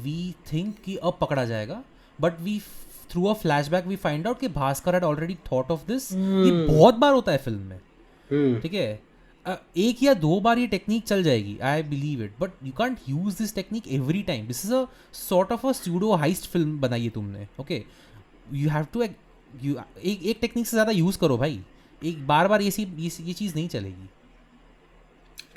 S2: वी थिंक कि अब पकड़ा जाएगा, but we through a flashback we find out कि Bhaskar had already thought of this. ये बहुत बार होता है फिल्म में. ठीक है, एक या दो बार ये टेक्निक चल जाएगी, I believe it, but you can't use this technique every time. This is a sort of a pseudo heist film बनाई है तुमने. ओके, यू हैव टू एक टेक्निक से ज़्यादा यूज़ करो भाई. एक बार ये चीज़ नहीं चलेगी.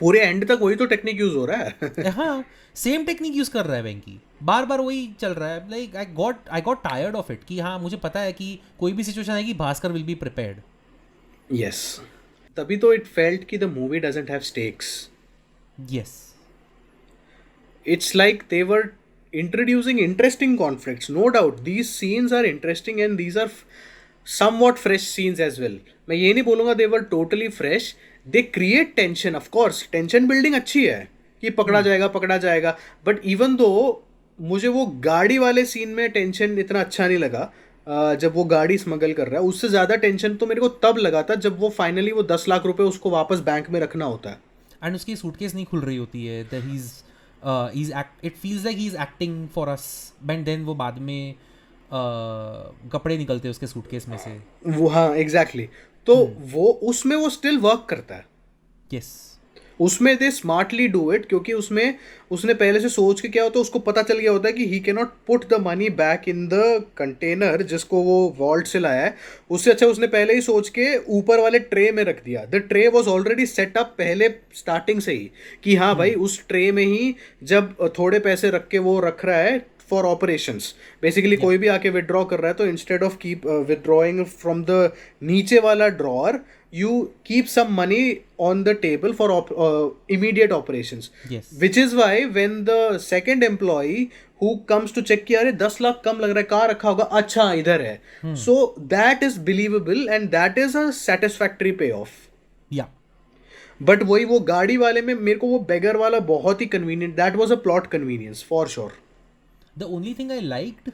S1: पूरे एंड तक वही तो टेक्निक यूज हो रहा है.
S2: हाँ, सेम टेक्निक यूज कर रहा है वेंकी, बार वही चल रहा है. Like I got tired of it कि हाँ मुझे पता है कि कोई भी सिचुएशन आएगी Bhaskar will be prepared.
S1: Yes, तभी तो इट फेल्ट कि the movie doesn't have stakes.
S2: Yes,
S1: it's like they were introducing interesting conflicts. No doubt these scenes are interesting and these are somewhat fresh scenes as well. मैं ये नहीं बोलूँगा they were totally fresh. They create tension, of course. Tension building अच्छी है कि पकड़ा जाएगा. But even though मुझे वो गाड़ी वाले सीन में टेंशन इतना अच्छा नहीं लगा, जब वो गाड़ी स्मगल कर रहा है, उससे ज़्यादा टेंशन तो मेरे को तब लगा था जब वो फाइनली वो 10 लाख रुपए उसको वापस बैंक में रखना होता है.
S2: एंड उसकी सूटकेस नहीं खुल रही होती है. It feels like he is acting for us, but then वो बाद में कपड़े निकलते उसके सूटकेस में से.
S1: वो हाँ एग्जैक्टली. तो वो उसमें वो स्टिल वर्क करता है.
S2: यस,
S1: उसमें दे स्मार्टली डू इट क्योंकि उसमें उसने पहले से सोच के क्या होता है, उसको पता चल गया होता है कि he can not put the money back in the container जिसको वो वॉल्ट से लाया है. उससे अच्छा उसने पहले ही सोच के ऊपर वाले ट्रे में रख दिया. The tray was already set up पहले स्टार्टिंग से ही कि हाँ भाई उस ट्रे में ही जब थोड़े पैसे रख के वो रख रहा है फॉर ऑपरेशंस. बेसिकली कोई भी आके विदड्रॉ कर रहा है तो instead of keep withdrawing from the नीचे वाला drawer you keep some money on the table for immediate operations.
S2: Yes.
S1: Which is why when the second employee who comes to check कि अरे 10 लाख कम लग रहा है, कहाँ रखा होगा, अच्छा इधर है, so that is believable and that is a satisfactory payoff.
S2: Yeah.
S1: But वही वो गाड़ी वाले में मेरे को वो बेगर वाला बहुत ही convenient, that was a plot convenience for sure.
S2: The only thing I liked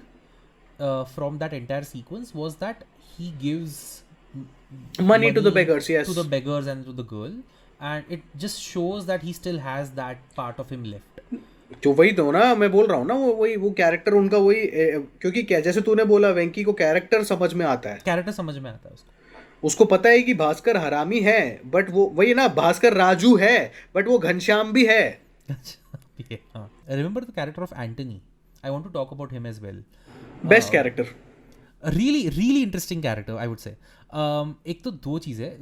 S2: from that entire sequence was that he gives
S1: Money to the beggars, yes.
S2: to the beggars and to the girl, and it just shows that he still has that part of him left.
S1: तो वही तो ना मैं बोल रहा हूँ ना, वो कैरेक्टर उनका वही क्योंकि क्या जैसे तूने बोला वेंकी को कैरेक्टर समझ में आता है,
S2: कैरेक्टर समझ में आता है
S1: उसको पता है कि भास्कर हरामी है, बट वो वही ना भास्कर राजू है बट वो घनश्याम भी है.
S2: हाँ. Remember the character of Anthony? I want to talk about him as well.
S1: Best character.
S2: really interesting character I would say. एक तो दो चीज़ है,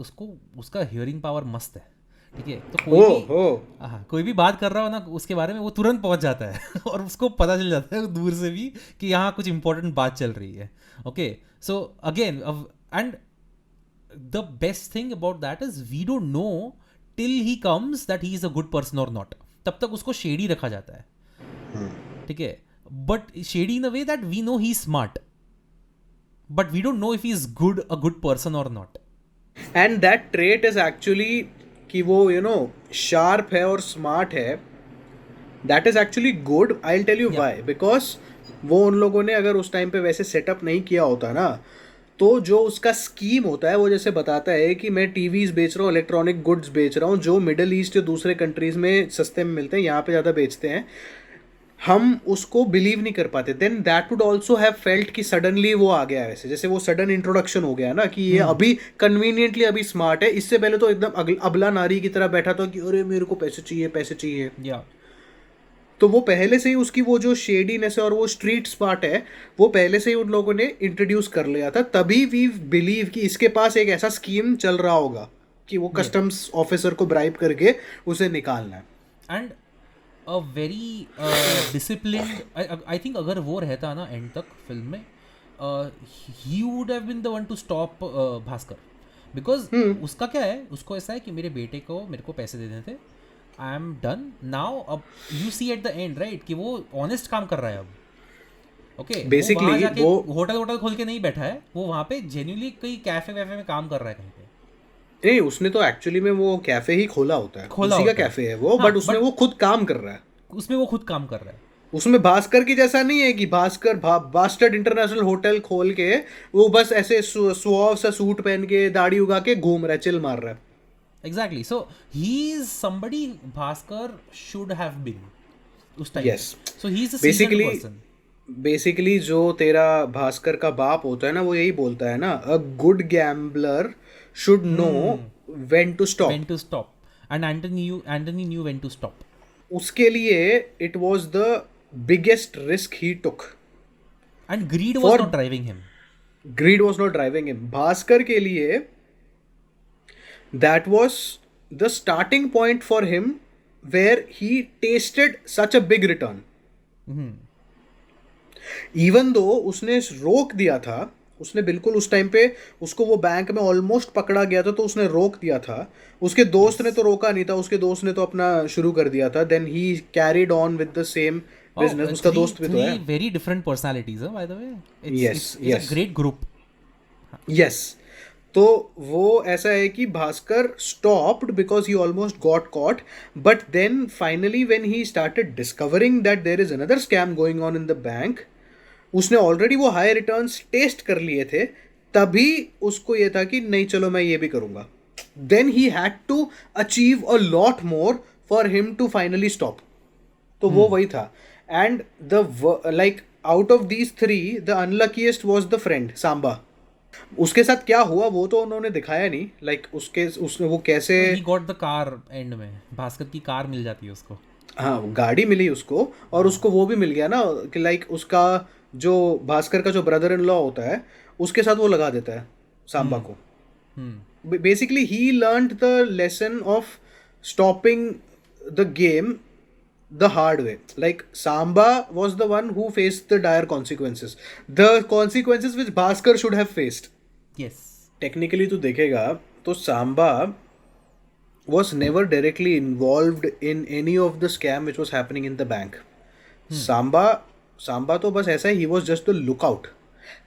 S2: उसका हियरिंग पावर मस्त है, ठीक है, तो कोई भी बात कर रहा हो ना उसके बारे में वो तुरंत पहुंच जाता है और उसको पता चल जाता है दूर से भी कि यहाँ कुछ इंपॉर्टेंट बात चल रही है. Okay, so again and the best thing about that is we don't know till he comes that he is a good person or not. तब तक उसको shady रखा जाता है, ठीक है, but shady in a way that we know he is smart, but we don't know if he is a good person or not.
S1: And that trait is actually कि वो sharp है और smart है, that is actually good. I'll tell you why. Because वो उन लोगों ने अगर उस टाइम पे वैसे सेटअप नहीं किया होता ना, तो जो उसका स्कीम होता है वो जैसे बताता है कि मैं टीवीज बेच रहा हूँ, इलेक्ट्रॉनिक गुड्स बेच रहा हूँ जो मिडिल ईस्ट या दूसरे कंट्रीज में सस्ते में मिलते हैं, यहाँ पे ज़्यादा बेचते हैं, हम उसको बिलीव नहीं कर पाते. Then that would also have felt कि सडनली वो आ गया वैसे, जैसे वो सडन इंट्रोडक्शन हो गया ना कि ये अभी कन्वीनियंटली अभी स्मार्ट है, इससे पहले तो एकदम अबला नारी की तरह बैठा था कि अरे मेरे को पैसे चाहिए पैसे चाहिए. तो वो पहले से ही उसकी वो जो शेडीनेस है और वो स्ट्रीट स्मार्ट है वो पहले से ही उन लोगों ने इंट्रोड्यूस कर लिया था, तभी वी बिलीव कि इसके पास एक ऐसा स्कीम चल रहा होगा कि वो कस्टम्स ऑफिसर को ब्राइब करके उसे निकालना है.
S2: And a very disciplined, I think अगर वो रहता ना एंड तक फिल्म में, he would have been the one to stop Bhaskar, because उसका क्या है, उसको ऐसा है कि मेरे बेटे को मेरे को पैसे दे देते, आई एम डन नाउ. अब you see at the end right कि वो ऑनेस्ट काम कर रहा है अब. ओके, बेसिकली वो होटल खोल के नहीं बैठा है, वो वहाँ पे जेन्युइनली कहीं कैफे वैफे में काम कर रहा है कहीं पे.
S1: नहीं, उसने तो एक्चुअली में वो कैफे ही खोला होता है, उसी का कैफे है वो, बट उसमें वो खुद काम कर रहा है,
S2: उसमें वो खुद काम कर रहा है.
S1: उसमें भास्कर की जैसा नहीं है कि भास्कर बास्टर्ड इंटरनेशनल होटल खोल के वो बस ऐसे सुहाव सा सूट पहन के दाढ़ी उगा के घूम रहा है, चिल मार रहा है.
S2: Exactly. So he is somebody Bhaskar should have been उस time.
S1: Yes.
S2: So he is a seasoned person.
S1: Basically जो तेरा भास्कर का बाप होता है ना वो यही बोलता है ना, a good gambler should know when to stop.
S2: When to stop. And Anthony knew when to stop.
S1: उसके लिए it was the biggest risk he took.
S2: And greed was not driving him.
S1: Greed was not driving him. Bhaskar के लिए that was the starting point for him where he tasted such a big return. Even though उसने रोक दिया था, उसने बिल्कुल उस time पे उसको वो बैंक में ऑलमोस्ट पकड़ा गया था तो उसने रोक दिया था, उसके दोस्त ने तो रोका नहीं था, उसके दोस्त ने तो अपना शुरू कर दिया था. Then he carried on with the same business. उसका दोस्त भी तो है.
S2: वेरी डिफरेंट पर्सनालिटीज है by the way.
S1: Yes,
S2: it's a great group.
S1: Yes. तो वो ऐसा है कि Bhaskar stopped because he almost got caught, but then finally when he started discovering that there is another scam going on in the bank, उसने already वो high returns test कर लिए थे, तभी उसको ये था कि नहीं चलो मैं ये भी करूंगा. Then he had to achieve a lot more for him to finally stop. तो वो वही था. And the like out of these three the unluckiest was the friend Samba. उसके साथ क्या हुआ वो तो उन्होंने दिखाया नहीं, लाइक उसने वो कैसे
S2: he got the car and में भास्कर की कार मिल जाती है उसको.
S1: हाँ, गाड़ी मिली उसको, और उसको वो भी मिल गया ना कि लाइक उसका जो भास्कर का जो ब्रदर इन लॉ होता है उसके साथ वो लगा देता है सांबा को. Basically he learned the lesson of stopping the game the hard way. Like Samba was the one who faced the dire consequences, the consequences which Bhaskar should have faced.
S2: Yes.
S1: Technically तू देखेगा तो Samba was never directly involved in any of the scam which was happening in the bank. Samba Samba तो बस ऐसा ही was just the lookout.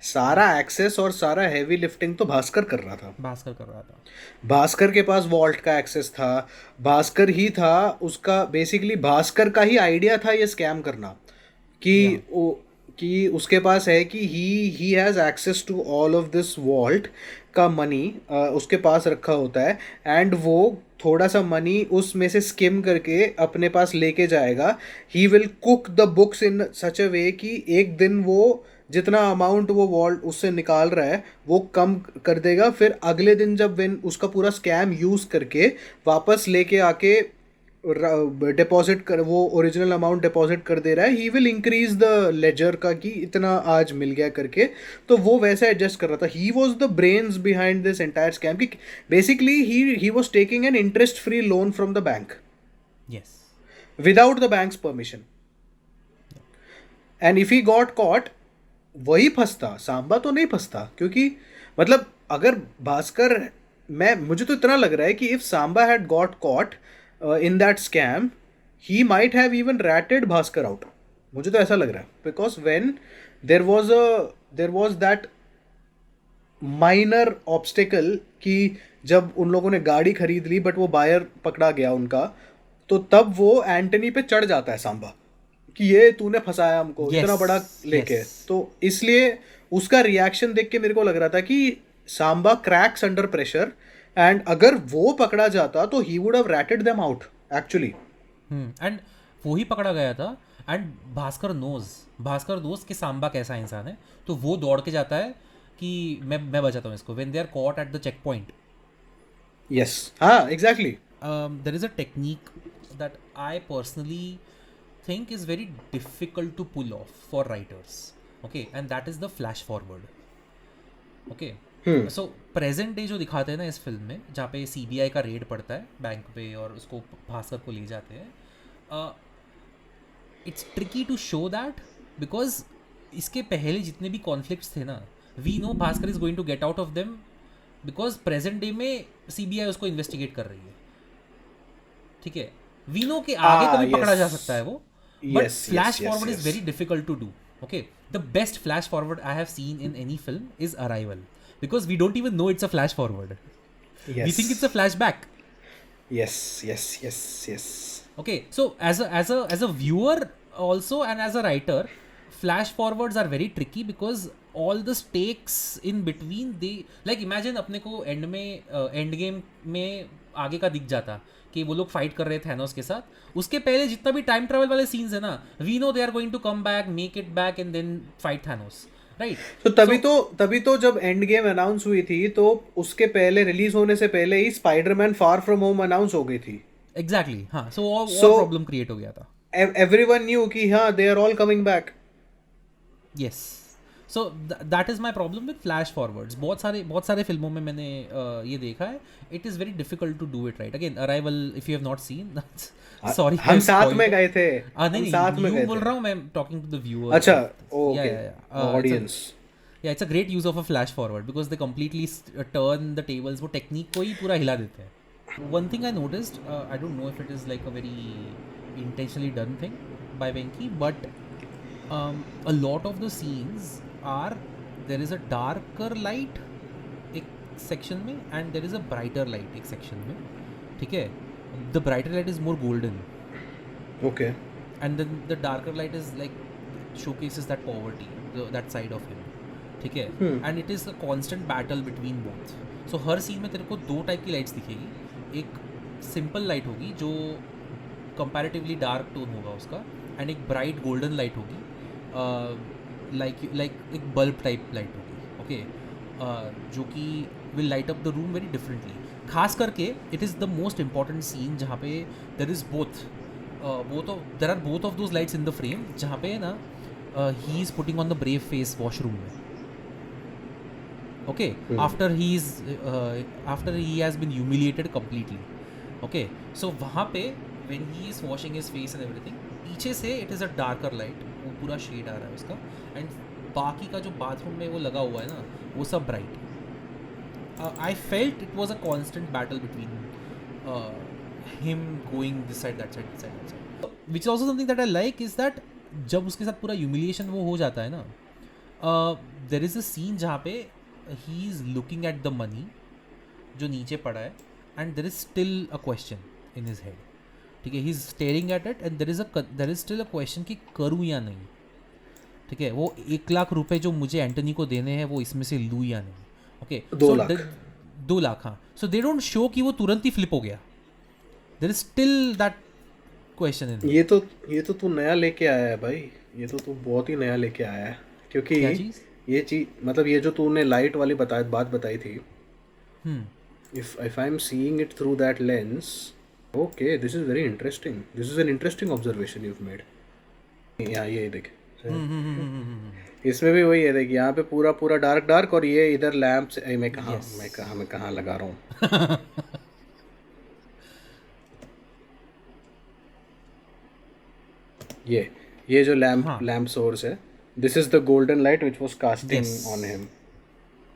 S1: सारा access और सारा heavy lifting तो भास्कर कर रहा था.
S2: भास्कर कर रहा था.
S1: भास्कर के पास वॉल्ट का एक्सेस था. भास्कर ही था उसका, बेसिकली भास्कर का ही आइडिया था ये स्कैम करना, कि कि उसके पास है कि he has access to all of this vault का मनी उसके पास रखा होता है, एंड वो थोड़ा सा मनी उसमें से स्किम करके अपने पास लेके जाएगा. He will cook the books in such a way कि एक दिन वो जितना अमाउंट वो वॉल्ट उससे निकाल रहा है वो कम कर देगा, फिर अगले दिन जब वेन उसका पूरा स्कैम यूज़ करके वापस लेके आके डिपॉजिट कर, वो ओरिजिनल अमाउंट डिपॉजिट कर दे रहा है. He will increase the ledger का कि इतना आज मिल गया करके. तो वो वैसे एडजस्ट कर रहा था. He was the brains behind this entire scam. कि basically he was taking an interest free loan from the bank
S2: yes,
S1: without the bank's permission. And if he got caught, वही फंसता, सांबा तो नहीं फंसता. क्योंकि मतलब अगर भास्कर, मुझे तो इतना लग रहा है कि if Samba had got caught in that scam, he might have even ratted Bhaskar out. मुझे तो ऐसा लग रहा है, because when there was that minor obstacle कि जब उन लोगों ने गाड़ी खरीद ली बट वो बायर पकड़ा गया उनका, तो तब वो एंटनी पे चढ़ जाता है सांबा कि ये तूने फंसाया हमको इतना बड़ा लेके. तो इसलिए उसका रिएक्शन देख के मेरे को लग रहा था कि Samba cracks under pressure, and अगर वो पकड़ा जाता तो he would have ratted them out actually.
S2: And वो ही पकड़ा गया था. एंड भास्कर नोज कि सांबा कैसा इंसान है, तो वो दौड़ के जाता है कि मैं बचाता हूँ इसको. When they are caught at the checkpoint.
S1: Yes, हाँ, exactly.
S2: There is a technique that I personally think is very difficult to pull off for writers, okay, and that is the flash forward. Okay, so present day जो दिखाते हैं ना इस film में, जहाँ पे CBI का रेड पड़ता है बैंक पे और उसको भास्कर को ले जाते हैं, it's tricky to show that because इसके पहले जितने भी कॉन्फ्लिक्ट्स थे ना, we know Bhaskar is going to get out of them because present day में CBI उसको इन्वेस्टिगेट कर रही है. ठीक है, we know कि आगे कभी पकड़ा जा सकता है वो. But flash forward is very difficult to do. Okay, the best flash forward I have seen in any film is Arrival, because we don't even know it's a flash forward. Yes. We think it's a flashback. Yes. Okay, so as a viewer also and as a writer, flash forwards are very tricky because all the stakes in between, they like imagine अपने को end game में आगे का दिख जाता कि वो लोग फाइट कर रहे थे थैनोस के साथ. उसके पहले जितना भी टाइम ट्रैवल वाले सीन्स है ना, we know they are going to come back, make it back and then fight Thanos, right.
S1: तो तभी तो जब एंड गेम अनाउंस हुई थी तो उसके पहले, रिलीज होने से पहले ही Spiderman Far From Home announce हो गई थी.
S2: एग्जैक्टली, हाँ. सो प्रॉब्लम क्रिएट हो गया था.
S1: एवरीवन न्यू कि हाँ they are all coming back.
S2: Yes, so that is my problem with flash forwards. बहुत सारे फिल्मों में मैंने ये देखा है. It is very difficult to do it right. Again arrival, if you have not seen, sorry,
S1: हम साथ में गए थे.
S2: नहीं, साथ में गए, बोल रहा हूँ मैं, टॉकिंग टू द व्यूअर.
S1: अच्छा, okay, audience.
S2: Yeah, it's a great use of a flash forward because they completely turn the tables. वो टेक्निक को ही पूरा हिला देते हैं. One thing I noticed, I don't know if it is like a very intentionally done thing by Venki, but a lot of the scenes are, there is a darker light एक section में and there is a brighter light एक section में. ठीक है, the brighter light is more golden.
S1: Okay.
S2: And then the darker light is like showcases that poverty, that side of him. ठीक है, and it is a constant battle between both. So हर scene में तेरे को दो type की lights दिखेगी. एक सिंपल लाइट होगी जो कंपैरेटिवली डार्क टोन होगा उसका, एंड एक ब्राइट गोल्डन लाइट होगी, लाइक एक बल्ब टाइप लाइट होगी. ओके, जो कि will light up the room very differently. खास करके it is the most important scene जहाँ पे there is there are both of those lights in the frame, जहाँ पे ना he is putting on the brave face washroom में. Okay, after he has been humiliated completely. Okay, so वहाँ पे when he is washing his face and everything, पीछे से it is a darker light, वो पूरा शेड आ रहा है उसका, and बाकी का जो बाथरूम में वो लगा हुआ है ना, वो सब bright. I felt it was a constant battle between him going this side, that side, this side, that side. Which is also something that I like is that जब उसके साथ पूरा humiliation वो हो जाता है ना, there is a scene जहाँ पे he is looking at the money जो नीचे पड़ा है and there is still a question in his head. ठीक है, he is staring at it and there is still a question कि करूँ या नहीं. ठीक है, वो 1 लाख रुपए जो मुझे एंटनी को देने हैं वो इसमें से लूँ या नहीं. ओके,
S1: 2 लाख
S2: 2 लाख, हाँ. सो दे डोंट शो कि वो तुरंत ही फ्लिप हो गया. There is still that question in.
S1: ये तो तू नया लेके आया है भाई, ये तो तू बहुत ही नया लेके आया है, क्योंकि
S2: क्या चीज़?
S1: ये चीज मतलब ये जो तूने लाइट वाली बात बताई थी,
S2: हम्म.
S1: if I'm seeing it through that lens, okay, this is very interesting. This is an interesting observation you've made. यहाँ ये देख, इसमें भी वही है, देख यहाँ पे पूरा डार्क और ये इधर लैंप से मैं कहाँ लगा रहा हूँ. ये जो लैंप सोर्स है, this is the golden light which was casting on him.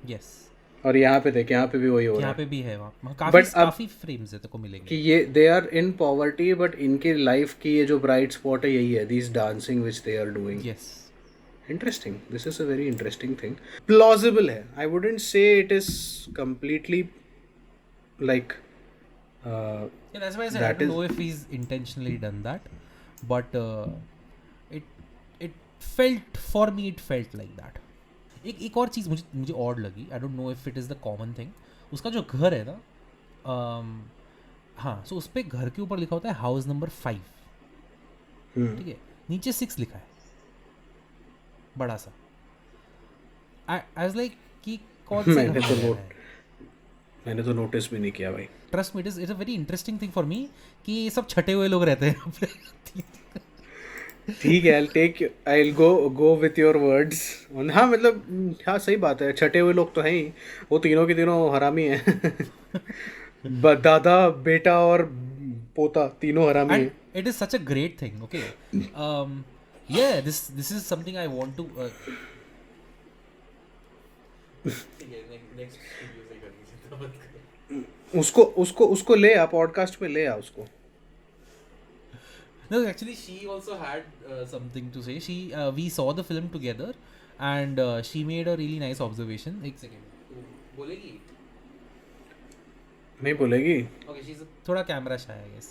S2: Yes.
S1: और यहाँ पे देख, यहाँ पे भी वही हो रहा
S2: यहाँ
S1: है.
S2: पे भी है, वहाँ काफी फ्रेम्स है तेरे को मिलेंगे
S1: कि ये they are in poverty, but इनकी लाइफ की ये जो ब्राइट स्पॉट है यही है, this dancing which they are doing.
S2: Yes.
S1: Interesting. This is a very interesting thing. Plausible है. I wouldn't say it is completely like.
S2: Yeah, that's why I said I don't know if he's intentionally done that, but it felt for me, it felt like that. एक और चीज़ मुझे odd लगी. I don't know if it is the common thing. उसका जो घर है ना, हाँ, so उस पे घर के ऊपर लिखा होता है हाउस नंबर 5. ठीक है, नीचे 6 लिखा है बड़ा सा. I was like कि कौन से घर में है?
S1: मैंने तो नोटिस भी नहीं किया भाई.
S2: Trust me, it's a very interesting thing for me कि ये सब छटे हुए लोग रहते हैं यहाँ पे.
S1: ठीक है, I'll go with your words. हाँ मतलब हाँ सही बात है, छटे हुए लोग तो हैं ही, वो तीनों के तीनों हरामी हैं. दादा बेटा और पोता तीनों हरामी हैं.
S2: It is such a great thing. Okay. Yeah, this is something I want to
S1: उसको ले आ पॉडकास्ट पे, ले आ उसको.
S2: No, actually she also had something to say. We saw the film together and she made a really nice observation. एक second, बोलेगी?
S1: नहीं बोलेगी.
S2: Okay, she's थोड़ा कैमरा शाय है, yes.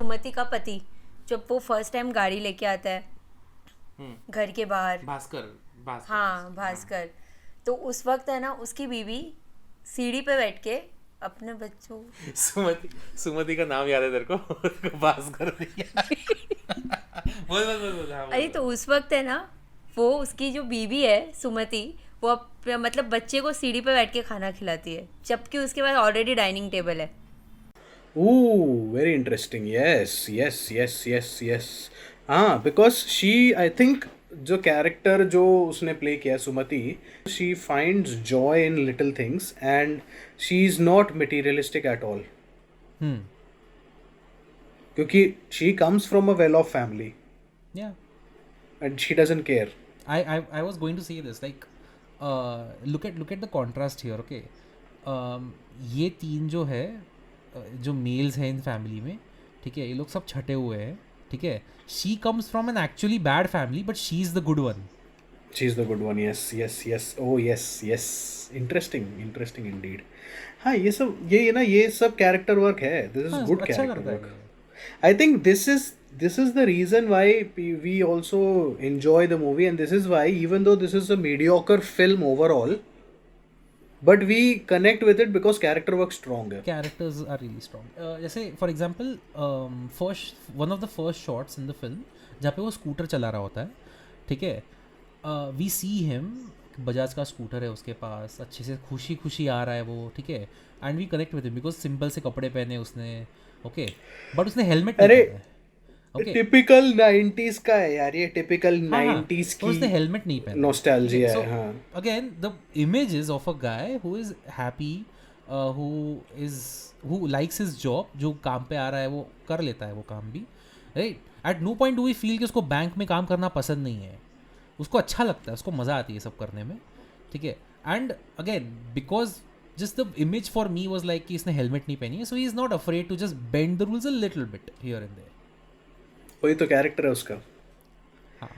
S3: सुमति का पति जब वो फर्स्ट टाइम गाड़ी लेके आता है घर के बाहर,
S2: भास्कर.
S3: हाँ भास्कर, तो उस वक्त है ना उसकी बीवी सीढ़ी पे बैठ के अपने बच्चों,
S2: सुमति का नाम याद है तेरे को? भास्कर. बोल.
S3: अरे तो उस वक्त है ना वो उसकी जो बीवी है सुमति, वो मतलब बच्चे को सीढ़ी पे बैठ के खाना खिलाती है, जबकि उसके पास ऑलरेडी डाइनिंग टेबल है.
S1: Ooh, very interesting. Yes. हाँ, because she, I think, जो कैरेक्टर जो उसने प्ले किया सुमति, she finds joy in little things and she is not materialistic at all. क्योंकि she comes from a well-off family.
S2: Yeah.
S1: And she doesn't care.
S2: I was going to say this, like look at the contrast here. Okay. ये तीन जो है जो mails हैं in family में, ठीक है, ये लोग सब छटे हुए हैं. ठीक है, she comes from an actually bad family but she is the good one.
S1: She is the good one. Yes. Oh yes. Interesting indeed. हाँ, ये सब कैरेक्टर वर्क है. This is good character work. I think this is the reason why we also enjoy the movie, and this is why even though this is a mediocre film overall, but we connect with it because character work strong है.
S2: Characters are really strong. जैसे for example, one of the first shots in the film जहाँ पे वो scooter चला रहा होता है, ठीक है, we see him, बजाज का स्कूटर है उसके पास, अच्छे से खुशी आ रहा है वो, ठीक है, and we connect with him because simple से कपड़े पहने उसने, okay, but उसने हेलमेट नहीं पहना है.
S1: टिपिकल 90s का है यार, ये टिपिकल 90s की,
S2: उसने हेलमेट नहीं पहना,
S1: नॉस्टैल्जिया है. हाँ,
S2: again the images of a guy who is happy, who likes his job, जो काम पे आ रहा है वो कर लेता है वो काम भी, right. At no point do we feel कि उसको बैंक में काम करना पसंद नहीं है, उसको अच्छा लगता है, उसको मज़ा आती है सब करने में, ठीक है. And again because just the image for me was like कि इसने helmet नहीं पहनी है, so he is not afraid to just bend the rules a little bit here and there.
S1: वही तो कैरेक्टर है उसका.
S2: हाँ.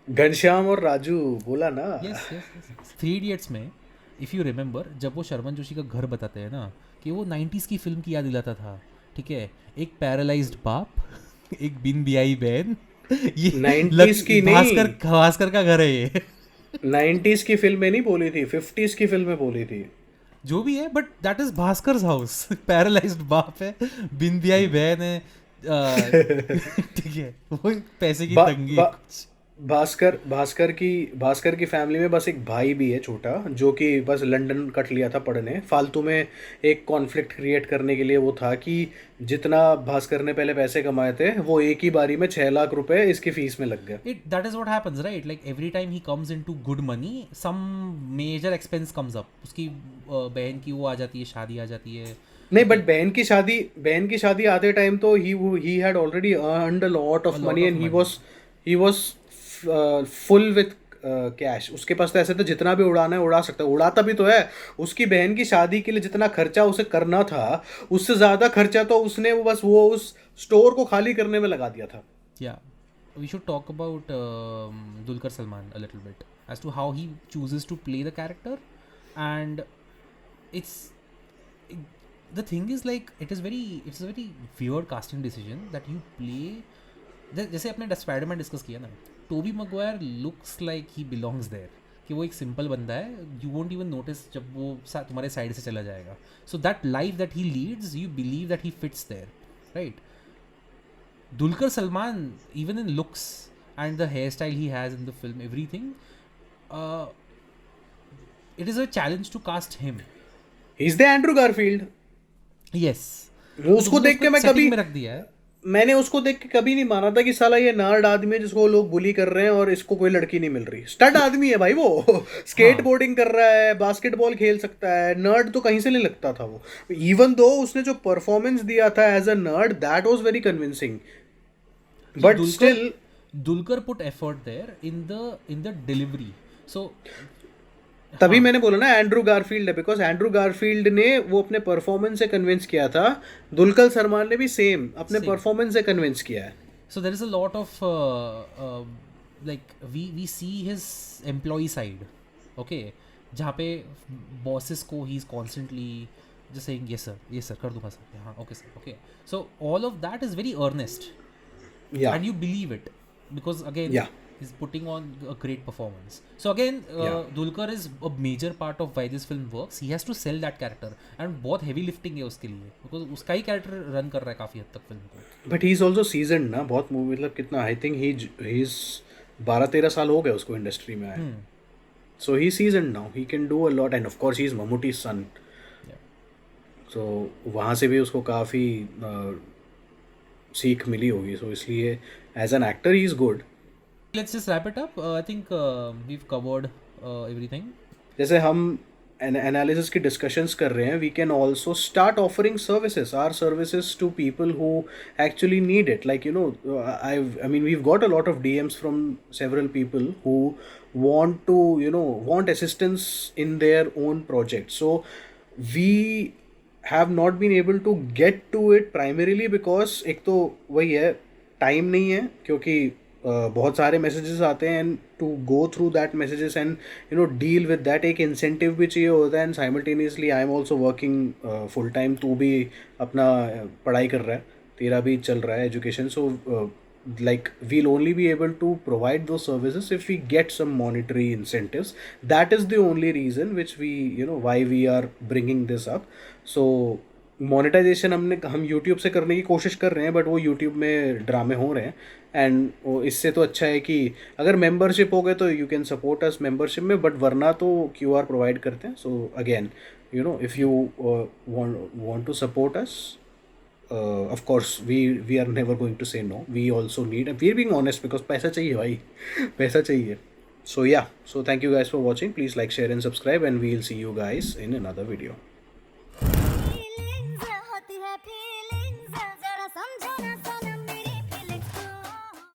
S1: घनश्याम और राजू बोला ना.
S2: Yes, yes, yes. 3 Idiots में if you remember जब वो शर्मन जोशी का घर बताते हैं ना कि वो 90s की फिल्म की याद दिलाता था, ठीक है, एक पैरालाइज्ड बाप एक बिन बियाई बहन, ये
S1: 90s की नहीं.
S2: भास्कर का घर है ये.
S1: 90s की फिल्में नहीं बोली थी, 50s की फिल्में बोली थी.
S2: जो भी है, but that is Bhaskar house. Paralysed बाप है, बिन बियाई बहन है, ठीक है, वो पैसे की तंगी.
S1: भास्कर की फैमिली में बस एक भाई भी है छोटा, जो कि बस लंदन कट लिया था पढ़ने. फालतू में एक कॉन्फ्लिक्ट क्रिएट करने के लिए वो था कि जितना भास्कर ने पहले पैसे कमाए थे वो एक ही बारी में 6 लाख रुपए इसकी फीस में लग गए.
S2: That is what happens, right? Like every time he comes into good money, some major expense comes up. उसकी बहन की वो आ जाती है, शादी आ जाती है.
S1: नहीं, बट बहन की शादी आते टाइम तो he had already earned a lot of money and he was full with cash. उसके पास तो ऐसे तो जितना भी उड़ाना है उड़ा सकता है, उड़ाता भी तो है. उसकी बहन की शादी के लिए जितना खर्चा उसे करना था उससे ज़्यादा खर्चा तो उसने वो उस स्टोर को खाली करने में लगा दिया था.
S2: Yeah, we should talk about Dulquer Salmaan a little bit as to how he chooses to play the character, and the thing is like it's a very weird casting decision that you play. जैसे अपने Spiderman discuss किया ना, Tobey Maguire looks like he belongs there, कि वो एक simple बंदा है, you won't even notice जब वो तुम्हारे साइड से चला जाएगा. So that life that he leads, you believe that he fits there, right? Dulquer Salmaan, even in looks and the hair style he has in the film, everything, it is a challenge to cast him.
S1: He is the Andrew Garfield.
S2: Yes,
S1: उसको देख के
S2: मैंने
S1: उसको देख के कभी नहीं माना था कि साला ये नर्ड आदमी है जिसको लोग बुली कर रहे हैं और इसको कोई लड़की नहीं मिल रही. स्टड आदमी है भाई वो. स्केटबोर्डिंग कर रहा है, बास्केटबॉल खेल सकता है. नर्ड तो कहीं से नहीं लगता था वो. इवन दो उसने जो परफॉर्मेंस दिया था as a nerd, that was very convincing. But still
S2: Dulquer put effort there in the delivery. So
S1: तभी मैंने बोला ना एंड्रू गारफील्ड है, बिकॉज एंड्रू गारफील्ड ने वो अपने परफॉर्मेंस से कन्विंस किया था. दुलकर सलमान ने भी सेम अपने परफॉर्मेंस से कन्विंस किया है.
S2: So there is a lot of like we see his employee side, okay, जहाँ पे बॉसेस को he is constantly just saying yes sir कर दूंगा सर, हाँ okay sir okay. So all of that is very earnest and you believe it because again he's putting on a great performance. So again Dulquer is a major part of why this film works. He has to sell that character and बहुत heavy lifting है उसके लिए, because उसका ही character run कर रहा है काफ़ी हद तक फिल्म को.
S1: But he is also seasoned ना, बहुत मूवी, मतलब कितना, I think he's 12-13 साल हो गए उसको इंडस्ट्री में आए. So he's seasoned now, he can do a lot, and of course he's Mammootty's son. So वहाँ से भी उसको काफ़ी सीख मिली होगी. So इसलिए as an actor he is good.
S2: Let's just wrap it up. I think we've covered everything.
S1: जैसे हम एनालिसिस की डिस्कशंस कर रहे हैं, we can also start offering services, our services to people who actually need it. Like, you know, I mean we've got a lot of DMs from several people who want to, you know, want assistance in their own projects. So we have not been able to get to it primarily because एक तो वही है, time नहीं है, क्योंकि बहुत सारे messages आते हैं and to go through that messages and you know deal with that एक इंसेंटिव भी चाहिए होता है. And simultaneously I am also working full time. तू भी अपना पढ़ाई कर रहा है, तेरा भी चल रहा है education. So like we'll only be able to provide those services if we get some monetary incentives. That is the only reason which we, you know, why we are bringing this up. So monetization हम YouTube से करने की कोशिश कर रहे हैं, but वो YouTube में ड्रामे हो रहे हैं. एंड इससे तो अच्छा है कि अगर मेंबरशिप हो गए तो you can support us membership में, बट वरना तो QR प्रोवाइड करते हैं. So again, you know, if you want to support us, of course we are never going to say no. We also need, and we're being honest because पैसा चाहिए भाई, पैसा चाहिए. So yeah, so thank you guys for watching. Please like, share and subscribe, and we'll see you guys in another video.